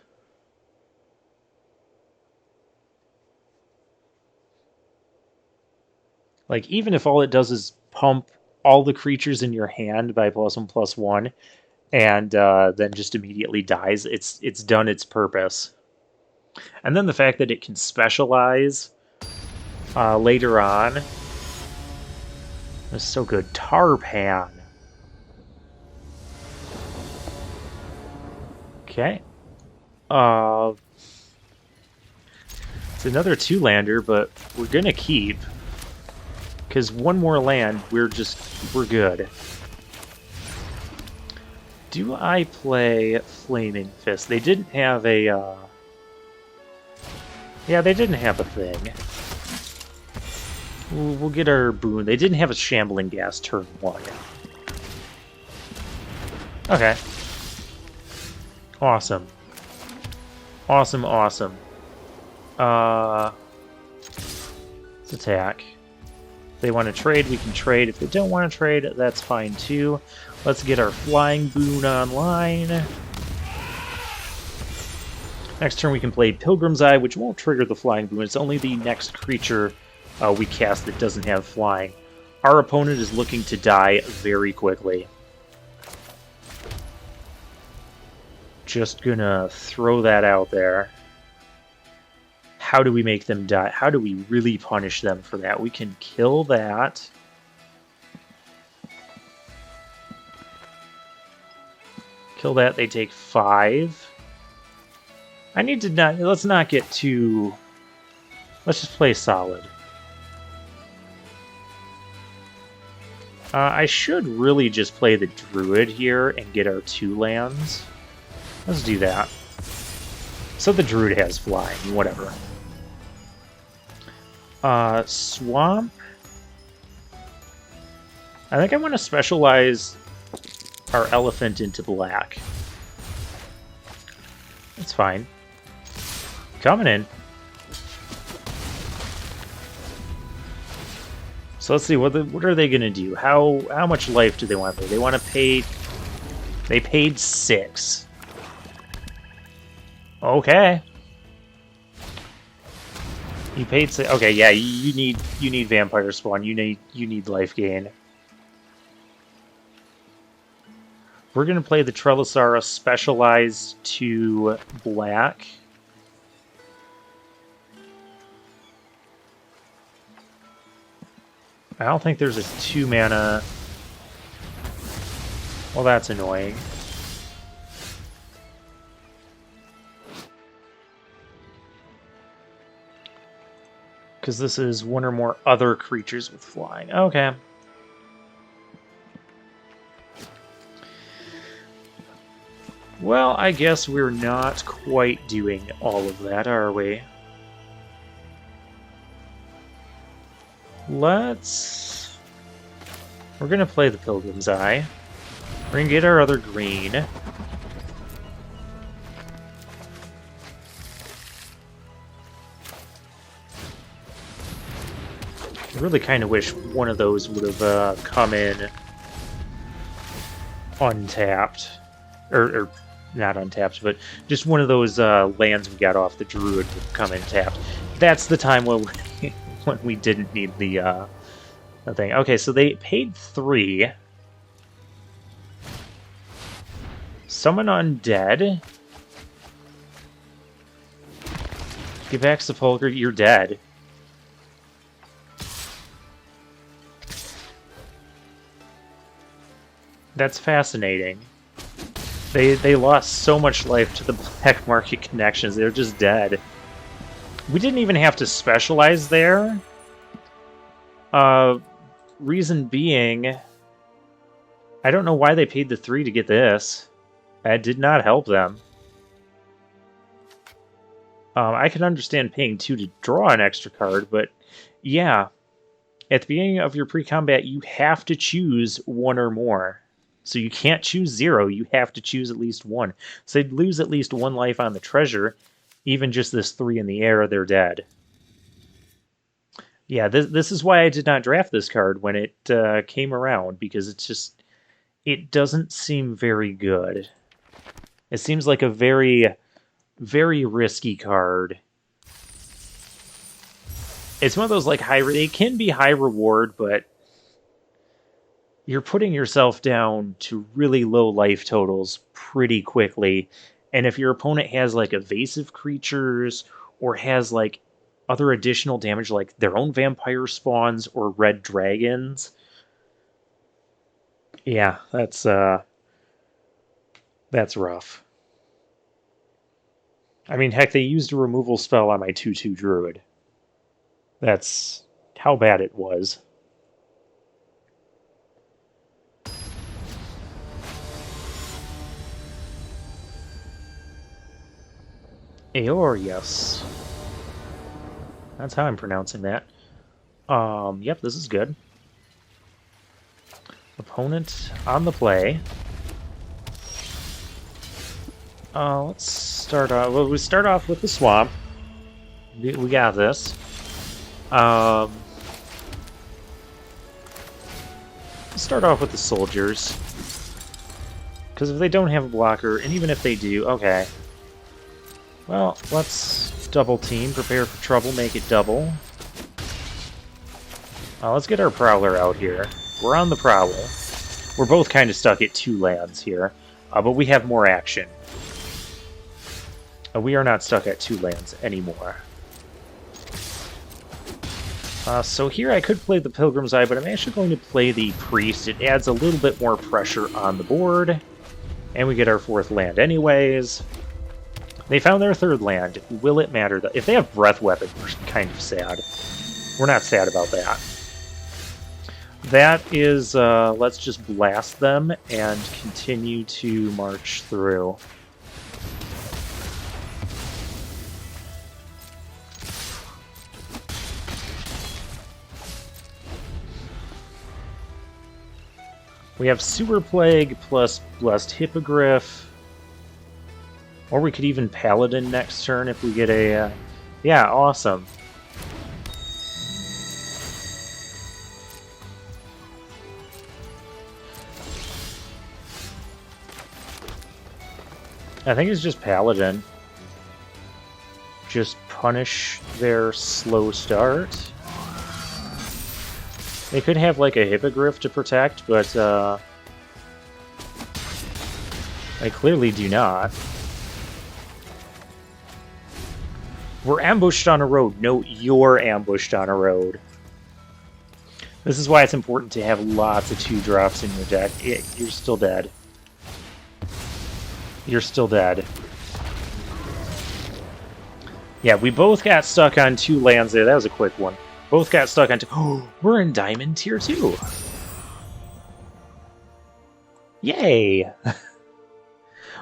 Like, even if all it does is pump all the creatures in your hand by +1/+1, and then just immediately dies, it's done its purpose. And then the fact that it can specialize later on is so good. Tarpan. Okay. It's another 2-lander, but we're gonna keep. Because one more land, we're good. Do I play Flaming Fist? They didn't have a, Yeah, they didn't have a thing. We'll get our boon. They didn't have a Shambling Gas turn 1. Okay. Awesome. Awesome, awesome. Let's attack. If they want to trade, we can trade. If they don't want to trade, that's fine too. Let's get our flying boon online. Next turn we can play Pilgrim's Eye, which won't trigger the flying boon. It's only the next creature we cast that doesn't have flying. Our opponent is looking to die very quickly. Just gonna throw that out there. How do we make them die? How do we really punish them for that? We can kill that. Kill that, they take 5. I need to not... Let's not get too... Let's just play solid. I should really just play the Druid here and get our 2 lands. Let's do that. So the Druid has flying, whatever. Swamp. I think I want to specialize our elephant into black. That's fine. Coming in. So let's see, what are they going to do? How much life do they want to pay? They want to pay... They paid 6. Okay. You paid 6. Okay, yeah, you need vampire spawn. You need life gain. We're going to play the Trellisara specialized to black. I don't think there's a 2-mana... Well, that's annoying. Because this is one or more other creatures with flying. Okay. Well, I guess we're not quite doing all of that, are we? We're gonna play the Pilgrim's Eye. We're gonna get our other green. I really kind of wish one of those would have come in untapped. Or not untapped, but just one of those lands we got off the Druid would come in tapped. That's the time when we didn't need the thing. Okay, so they paid 3. Summon Undead. Get back Sepulchre, you're dead. That's fascinating. They lost so much life to the black market connections. They're just dead. We didn't even have to specialize there. Reason being, I don't know why they paid the 3 to get this. That did not help them. I can understand paying 2 to draw an extra card, but yeah, at the beginning of your pre-combat, you have to choose 1 or more. So you can't choose 0, you have to choose at least 1. So they'd lose at least 1 life on the treasure. Even just this 3 in the air, they're dead. Yeah, this is why I did not draft this card when it came around, because it's just... It doesn't seem very good. It seems like a very, very risky card. It's one of those, like, it can be high reward, but you're putting yourself down to really low life totals pretty quickly. And if your opponent has, like, evasive creatures or has, like, other additional damage, like their own vampire spawns or red dragons, yeah, that's rough. I mean, heck, they used a removal spell on my 2/2 druid. That's how bad it was. Aeorius. That's how I'm pronouncing that. Yep, this is good. Opponent on the play. Let's start off... Well, we start off with the swamp. We got this. Let's start off with the soldiers. Because if they don't have a blocker, and even if they do... Okay. Well, let's double team, prepare for trouble, make it double. Let's get our Prowler out here. We're on the Prowl. We're both kind of stuck at 2 lands here, but we have more action. We are not stuck at 2 lands anymore. So here I could play the Pilgrim's Eye, but I'm actually going to play the Priest. It adds a little bit more pressure on the board, and we get our 4th land anyways. They found their 3rd land. Will it matter? If they have Breath Weapon, we're kind of sad. We're not sad about that. That is, let's just blast them and continue to march through. We have Sewer Plague plus Blessed Hippogriff. Or we could even Paladin next turn if we get a... yeah, awesome. I think it's just Paladin. Just punish their slow start. They could have like a Hippogriff to protect, but they clearly do not. We're ambushed on a road. No, you're ambushed on a road. This is why it's important to have lots of 2-drops in your deck. You're still dead. You're still dead. Yeah, we both got stuck on 2 lands there. That was a quick one. Both got stuck on 2. Oh, we're in Diamond Tier 2. Yay!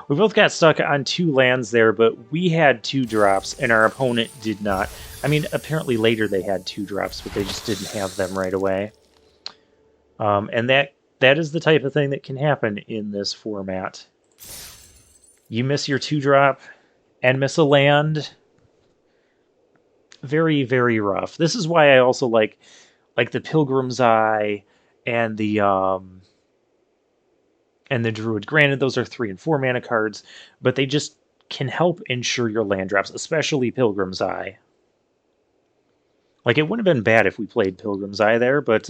We both got stuck on 2 lands there, but we had 2-drops, and our opponent did not. I mean, apparently later they had 2-drops, but they just didn't have them right away. And that is the type of thing that can happen in this format. You miss your 2-drop and miss a land. Very, very rough. This is why I also like the Pilgrim's Eye and the Druid. Granted, those are 3 and 4 mana cards, but they just can help ensure your land drops, especially Pilgrim's Eye. Like, it wouldn't have been bad if we played Pilgrim's Eye there, but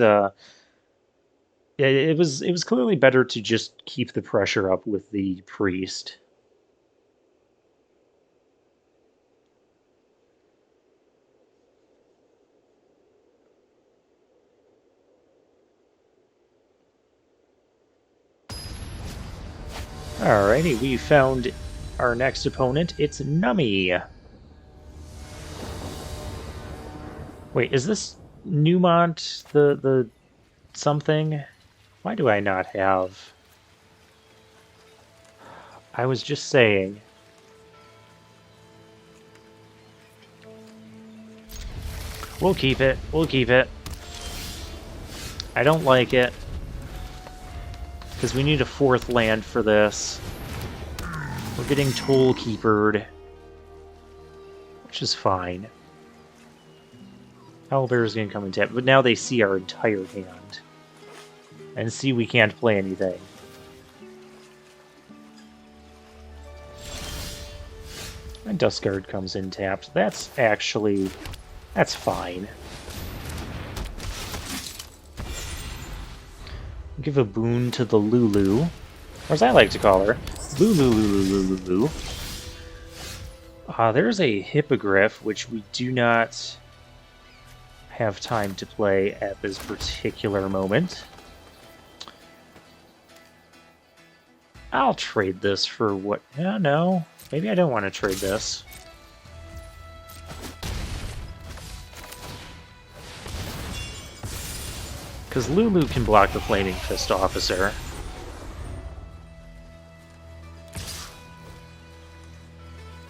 it was clearly better to just keep the pressure up with the Priest. Alrighty, we found our next opponent. It's Nummy. Wait, is this Newmont the something? Why do I not have? I was just saying. We'll keep it. We'll keep it. I don't like it. Because we need a 4th land for this. We're getting Toll Keepered. Which is fine. Owlbear's gonna come and tap, but now they see our entire hand. And see we can't play anything. And Duskguard comes in tapped. That's fine. Give a boon to the Lulu, or as I like to call her, Lulu. There's a Hippogriff, which we do not have time to play at this particular moment. I'll trade this for what? No, maybe I don't want to trade this. Because Lulu can block the Flaming Fist Officer.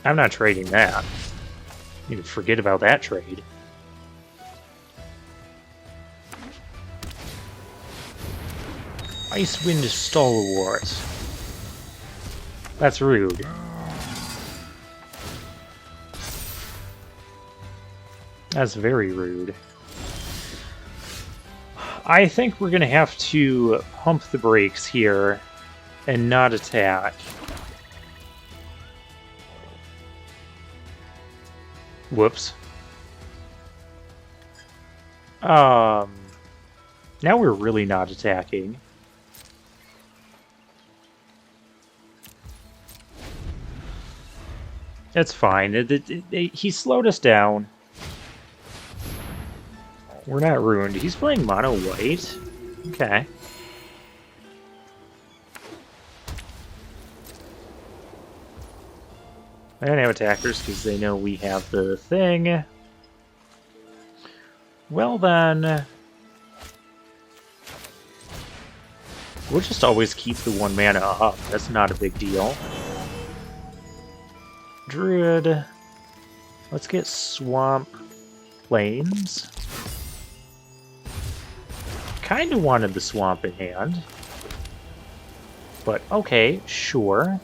I'm not trading that. You can forget about that trade. Icewind Stalwart. That's rude. That's very rude. I think we're going to have to pump the brakes here and not attack. Whoops. Now we're really not attacking. That's fine. He slowed us down. We're not ruined. He's playing mono white. Okay. They don't have attackers because they know we have the thing. Well then... we'll just always keep the 1 mana up. That's not a big deal. Druid. Let's get Swamp Plains. Kinda wanted the swamp in hand. But okay, sure.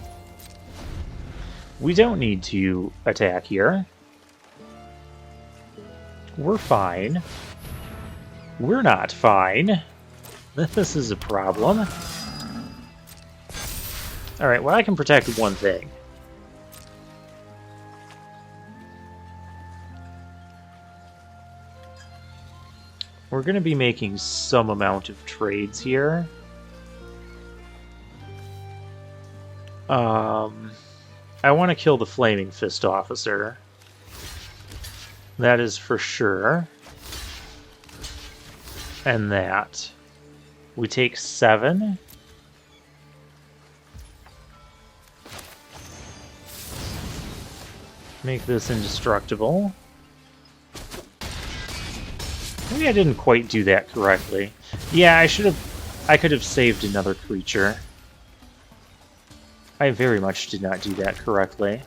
We don't need to attack here. We're fine. We're not fine. This is a problem. Alright, well I can protect one thing. We're going to be making some amount of trades here. I want to kill the Flaming Fist officer. That is for sure. And that. We take 7. Make this indestructible. Maybe I didn't quite do that correctly. Yeah, I could have saved another creature. I very much did not do that correctly.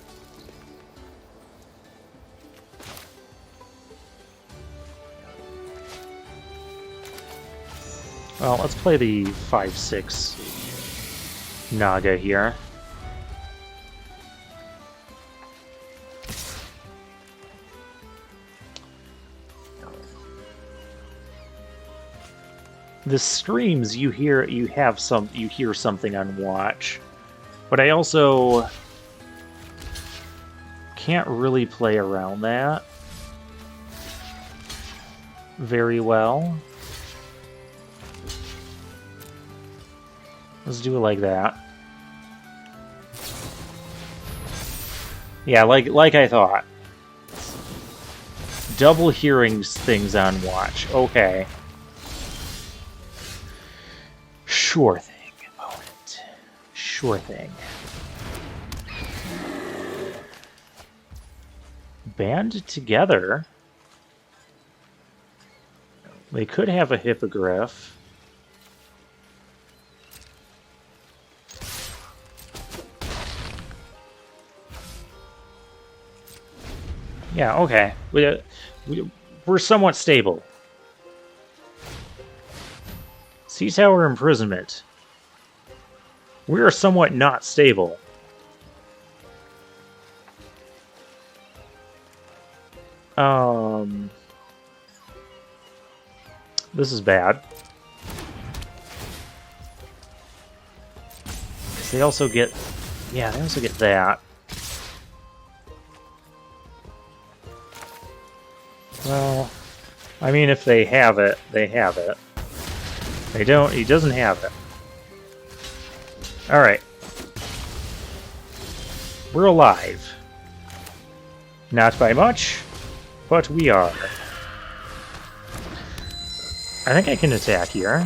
Well, let's play the 5/6 Naga here. The screams you hear something on watch. But I also can't really play around that very well. Let's do it like that. Yeah, like I thought. Double hearing things on watch. Okay. Sure thing, opponent. Sure thing. Band together. They could have a hippogriff. Yeah, okay. We're somewhat stable. Sea Tower Imprisonment. We are somewhat not stable. This is bad. They also get... Yeah, they also get that. Well, I mean, if they have it, they have it. They don't, he doesn't have it. Alright. We're alive. Not by much, but we are. I think I can attack here.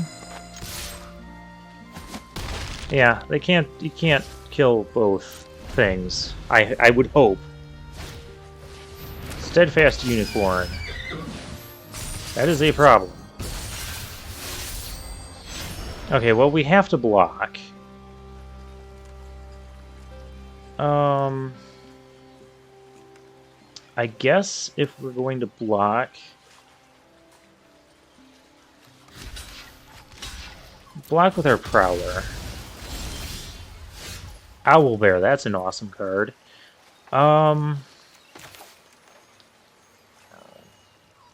Yeah, they can't, you can't kill both things. I would hope. Steadfast Unicorn. That is a problem. Okay, well, we have to block. I guess if we're going to block... Block with our Prowler. Owlbear, that's an awesome card. I'm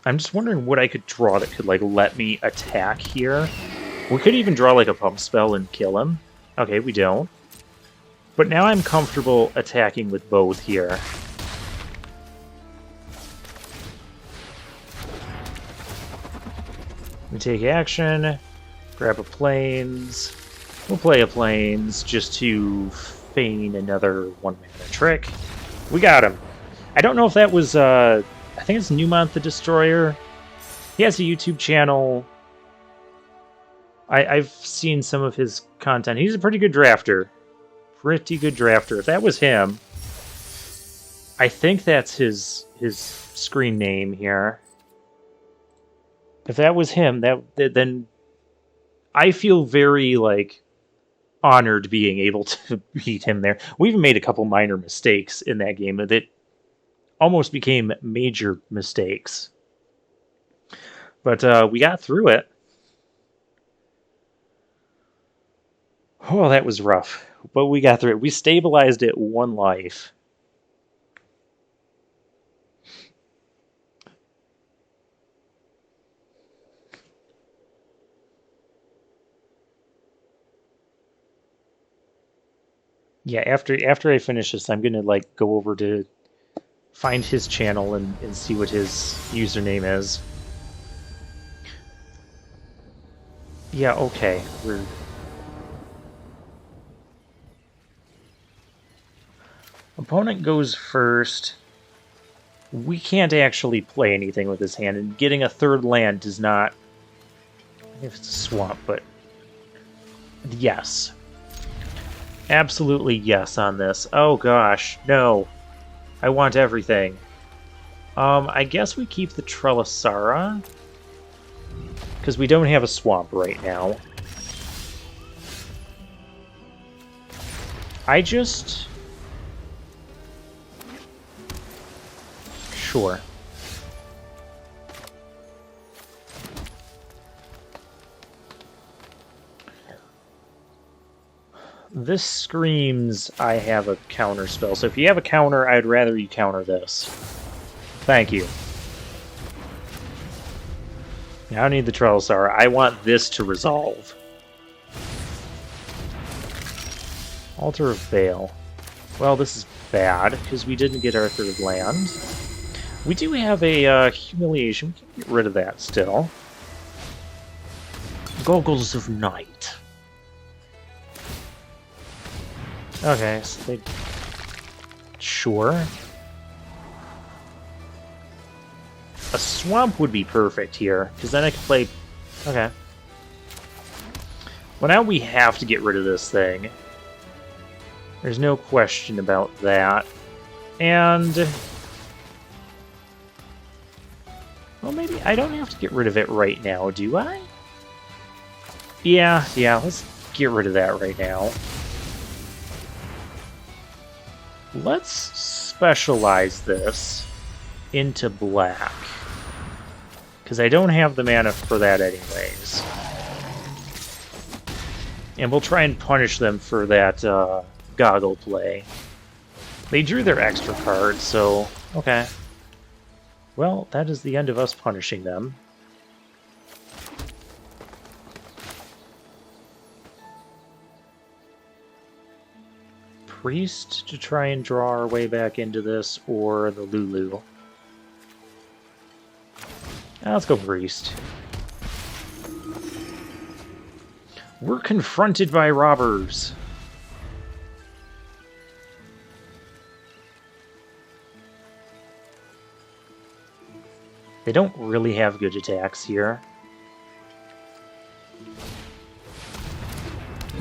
just wondering what I could draw that could, like, let me attack here. We could even draw, like, a pump spell and kill him. Okay, we don't. But now I'm comfortable attacking with both here. We take action, grab a Plains. We'll play a Plains just to feign another one-mana trick. We got him. I don't know if that was, I think it's Newmont the Destroyer. He has a YouTube channel. I've seen some of his content. He's a pretty good drafter. Pretty good drafter. If that was him, I think that's his screen name here. If that was him, then I feel very, like, honored being able to beat him there. We even made a couple minor mistakes in that game that almost became major mistakes. But we got through it. Oh, that was rough. But we got through it. We stabilized it 1 life. Yeah, after I finish this, I'm gonna like go over to find his channel and see what his username is. Yeah, okay. Opponent goes first. We can't actually play anything with this hand, and getting a third land does not... If it's a swamp, but... Yes. Absolutely yes on this. Oh gosh, no. I want everything. I guess we keep the Trellisara, because we don't have a swamp right now. I just... Sure. This screams I have a counter spell. So if you have a counter, I'd rather you counter this. Thank you. I don't need the Trellisar. I want this to resolve. Altar of Bale. Well, this is bad, because we didn't get our third land. We do have a Humiliation. We can get rid of that still. Goggles of Night. Okay, so they... Sure. A swamp would be perfect here, because then I could play... Okay. Well, now we have to get rid of this thing. There's no question about that. And... Well, maybe I don't have to get rid of it right now, do I? Yeah, let's get rid of that right now. Let's specialize this into black. Because I don't have the mana for that anyways. And we'll try and punish them for that goggle play. They drew their extra card, so... Okay. Well, that is the end of us punishing them. Priest to try and draw our way back into this, or the Lulu. Let's go Priest. We're confronted by robbers. They don't really have good attacks here.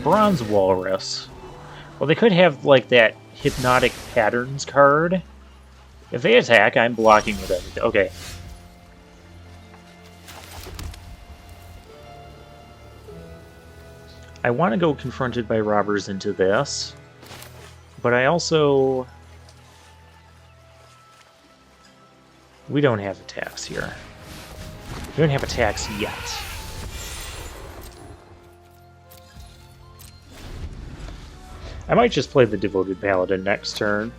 Bronze Walrus. Well, they could have, like, that Hypnotic Patterns card. If they attack, I'm blocking with everything. Okay. I want to go confronted by robbers into this. But I also... We don't have attacks here. We don't have attacks yet. I might just play the Devoted Paladin next turn.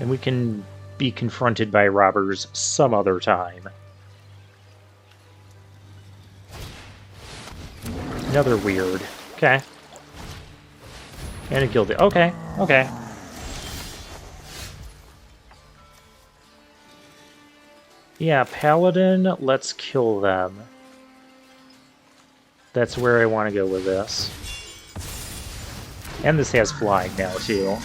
And we can be confronted by robbers some other time. Another weird. Okay. And a Gilded. Okay, okay. Yeah, Paladin, let's kill them. That's where I want to go with this. And this has flying now, too.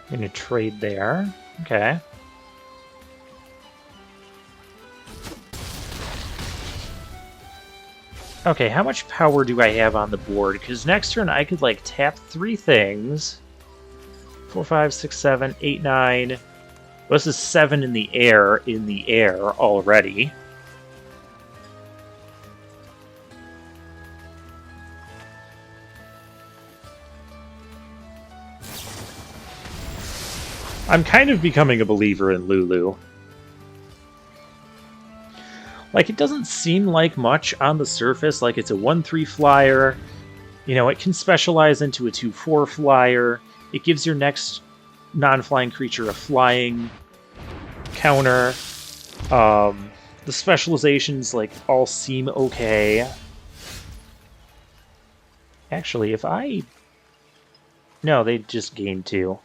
I'm gonna trade there. Okay. Okay, how much power do I have on the board? Because next turn I could, like, tap 3 things. 4, 5, 6, 7, 8, 9. Well, this is 7 in the air already. I'm kind of becoming a believer in Lulu. Like, it doesn't seem like much on the surface, like it's a 1/3 flyer. You know, it can specialize into a 2/4 flyer. It gives your next non-flying creature a flying counter. The specializations, like, all seem okay. Actually, if I... No, they just gained 2.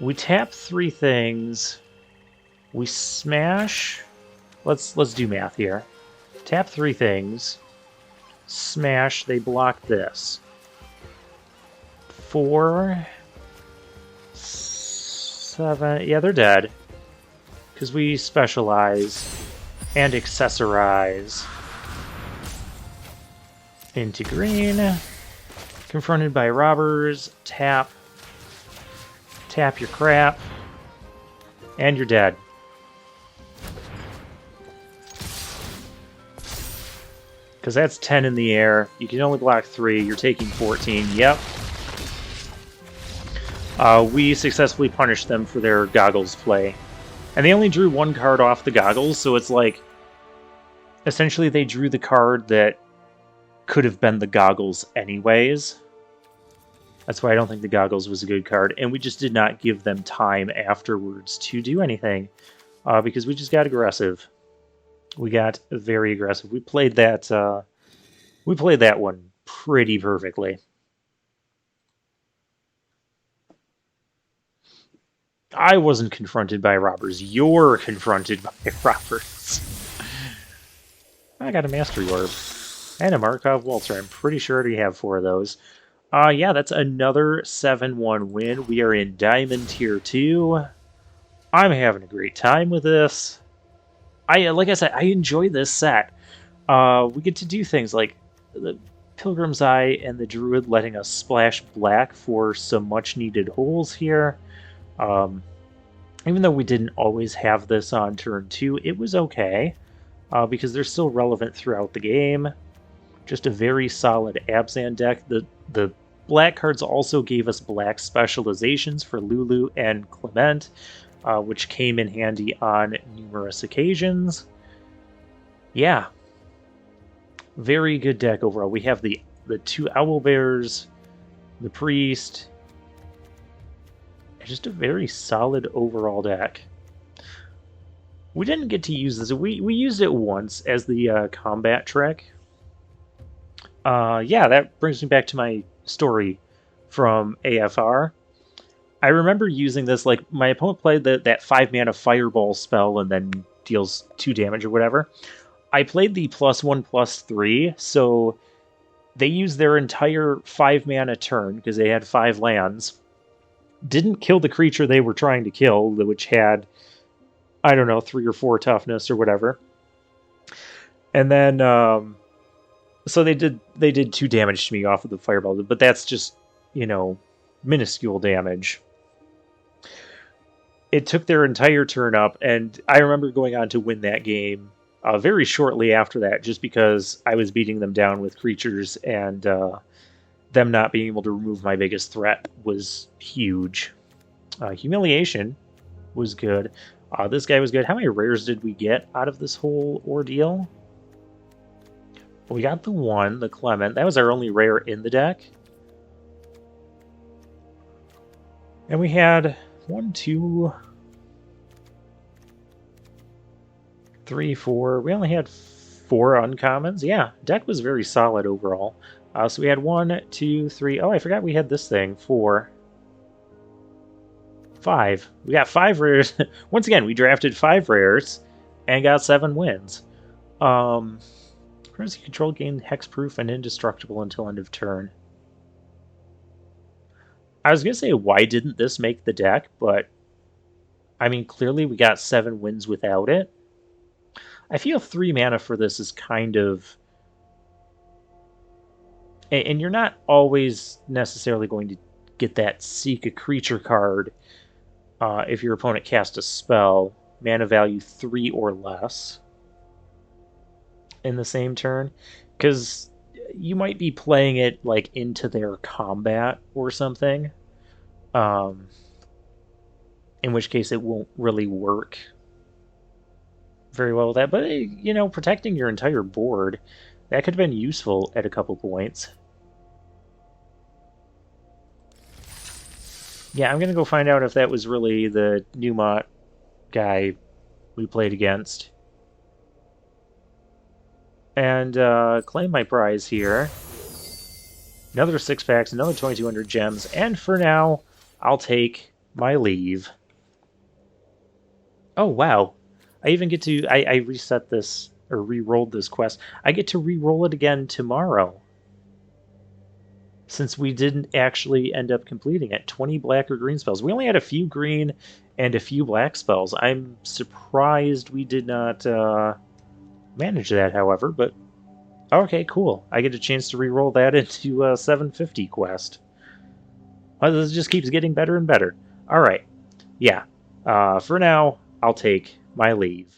We tap 3 things. We smash... Let's do math here. Tap 3 things. Smash, they block this. 4... 7... Yeah, they're dead. Because we specialize and accessorize into green. Confronted by robbers. Tap. Tap your crap. And you're dead. Because that's 10 in the air. You can only block 3. You're taking 14. Yep. We successfully punished them for their goggles play. And they only drew 1 card off the goggles, so it's like... Essentially, they drew the card that could have been the goggles anyways. That's why I don't think the goggles was a good card. And we just did not give them time afterwards to do anything. Because we just got aggressive. We got very aggressive. We played that one pretty perfectly. I wasn't confronted by robbers. You're confronted by robbers. I got a Mastery Orb. And a Markov Waltzer. I'm pretty sure I already have 4 of those. Yeah, that's another 7-1 win. We are in Diamond Tier 2. I'm having a great time with this. Like I said, I enjoy this set. We get to do things like the Pilgrim's Eye and the Druid letting us splash black for some much-needed holes here. Even though we didn't always have this on turn 2, it was okay, because they're still relevant throughout the game. Just a very solid Abzan deck. The black cards also gave us black specializations for Lulu and Clement, which came in handy on numerous occasions. Yeah. Very good deck overall. We have the 2 Owlbears, the Priest, just a very solid overall deck. We didn't get to use this. We used it once as the combat trick. Yeah, that brings me back to my story from AFR. I remember using this, like, my opponent played that 5-mana Fireball spell and then deals 2 damage or whatever. I played the +1/+3, so they used their entire 5-mana turn, because they had 5 lands, didn't kill the creature they were trying to kill, which had, I don't know, 3 or 4 toughness or whatever. And then, so they did 2 damage to me off of the Fireball, but that's just, you know, minuscule damage. It took their entire turn up, and I remember going on to win that game very shortly after that, just because I was beating them down with creatures, and them not being able to remove my biggest threat was huge. Humiliation was good. This guy was good. How many rares did we get out of this whole ordeal? Well, we got the 1, the Clement. That was our only rare in the deck. And we had 1, 2, 3, 4. We only had 4 uncommons. Yeah, deck was very solid overall. So we had 1, 2, 3. Oh, I forgot we had this thing. 4, 5. We got 5 rares. Once again, we drafted 5 rares and got 7 wins. Currency control gained hexproof and indestructible until end of turn. I was going to say, why didn't this make the deck? But, I mean, clearly we got 7 wins without it. I feel 3 mana for this is kind of... And you're not always necessarily going to get that Seek a Creature card if your opponent casts a spell. Mana value 3 or less. in the same turn, because you might be playing it like into their combat or something. Um, in which case it won't really work very well with that. But protecting your entire board, that could have been useful at a couple points. Yeah, I'm gonna go find out if that was really the Newmont guy we played against. And claim my prize here. Another 6 packs, another 2,200 gems, and for now, I'll take my leave. Oh, wow. I even get to... I reset this, or re-rolled this quest. I get to re-roll it again tomorrow. Since we didn't actually end up completing it. 20 black or green spells. We only had a few green and a few black spells. I'm surprised we did not manage that, however, but okay, cool. I get a chance to re-roll that into a 750 quest. Well, this just keeps getting better and better. All right. Yeah. For now, I'll take my leave.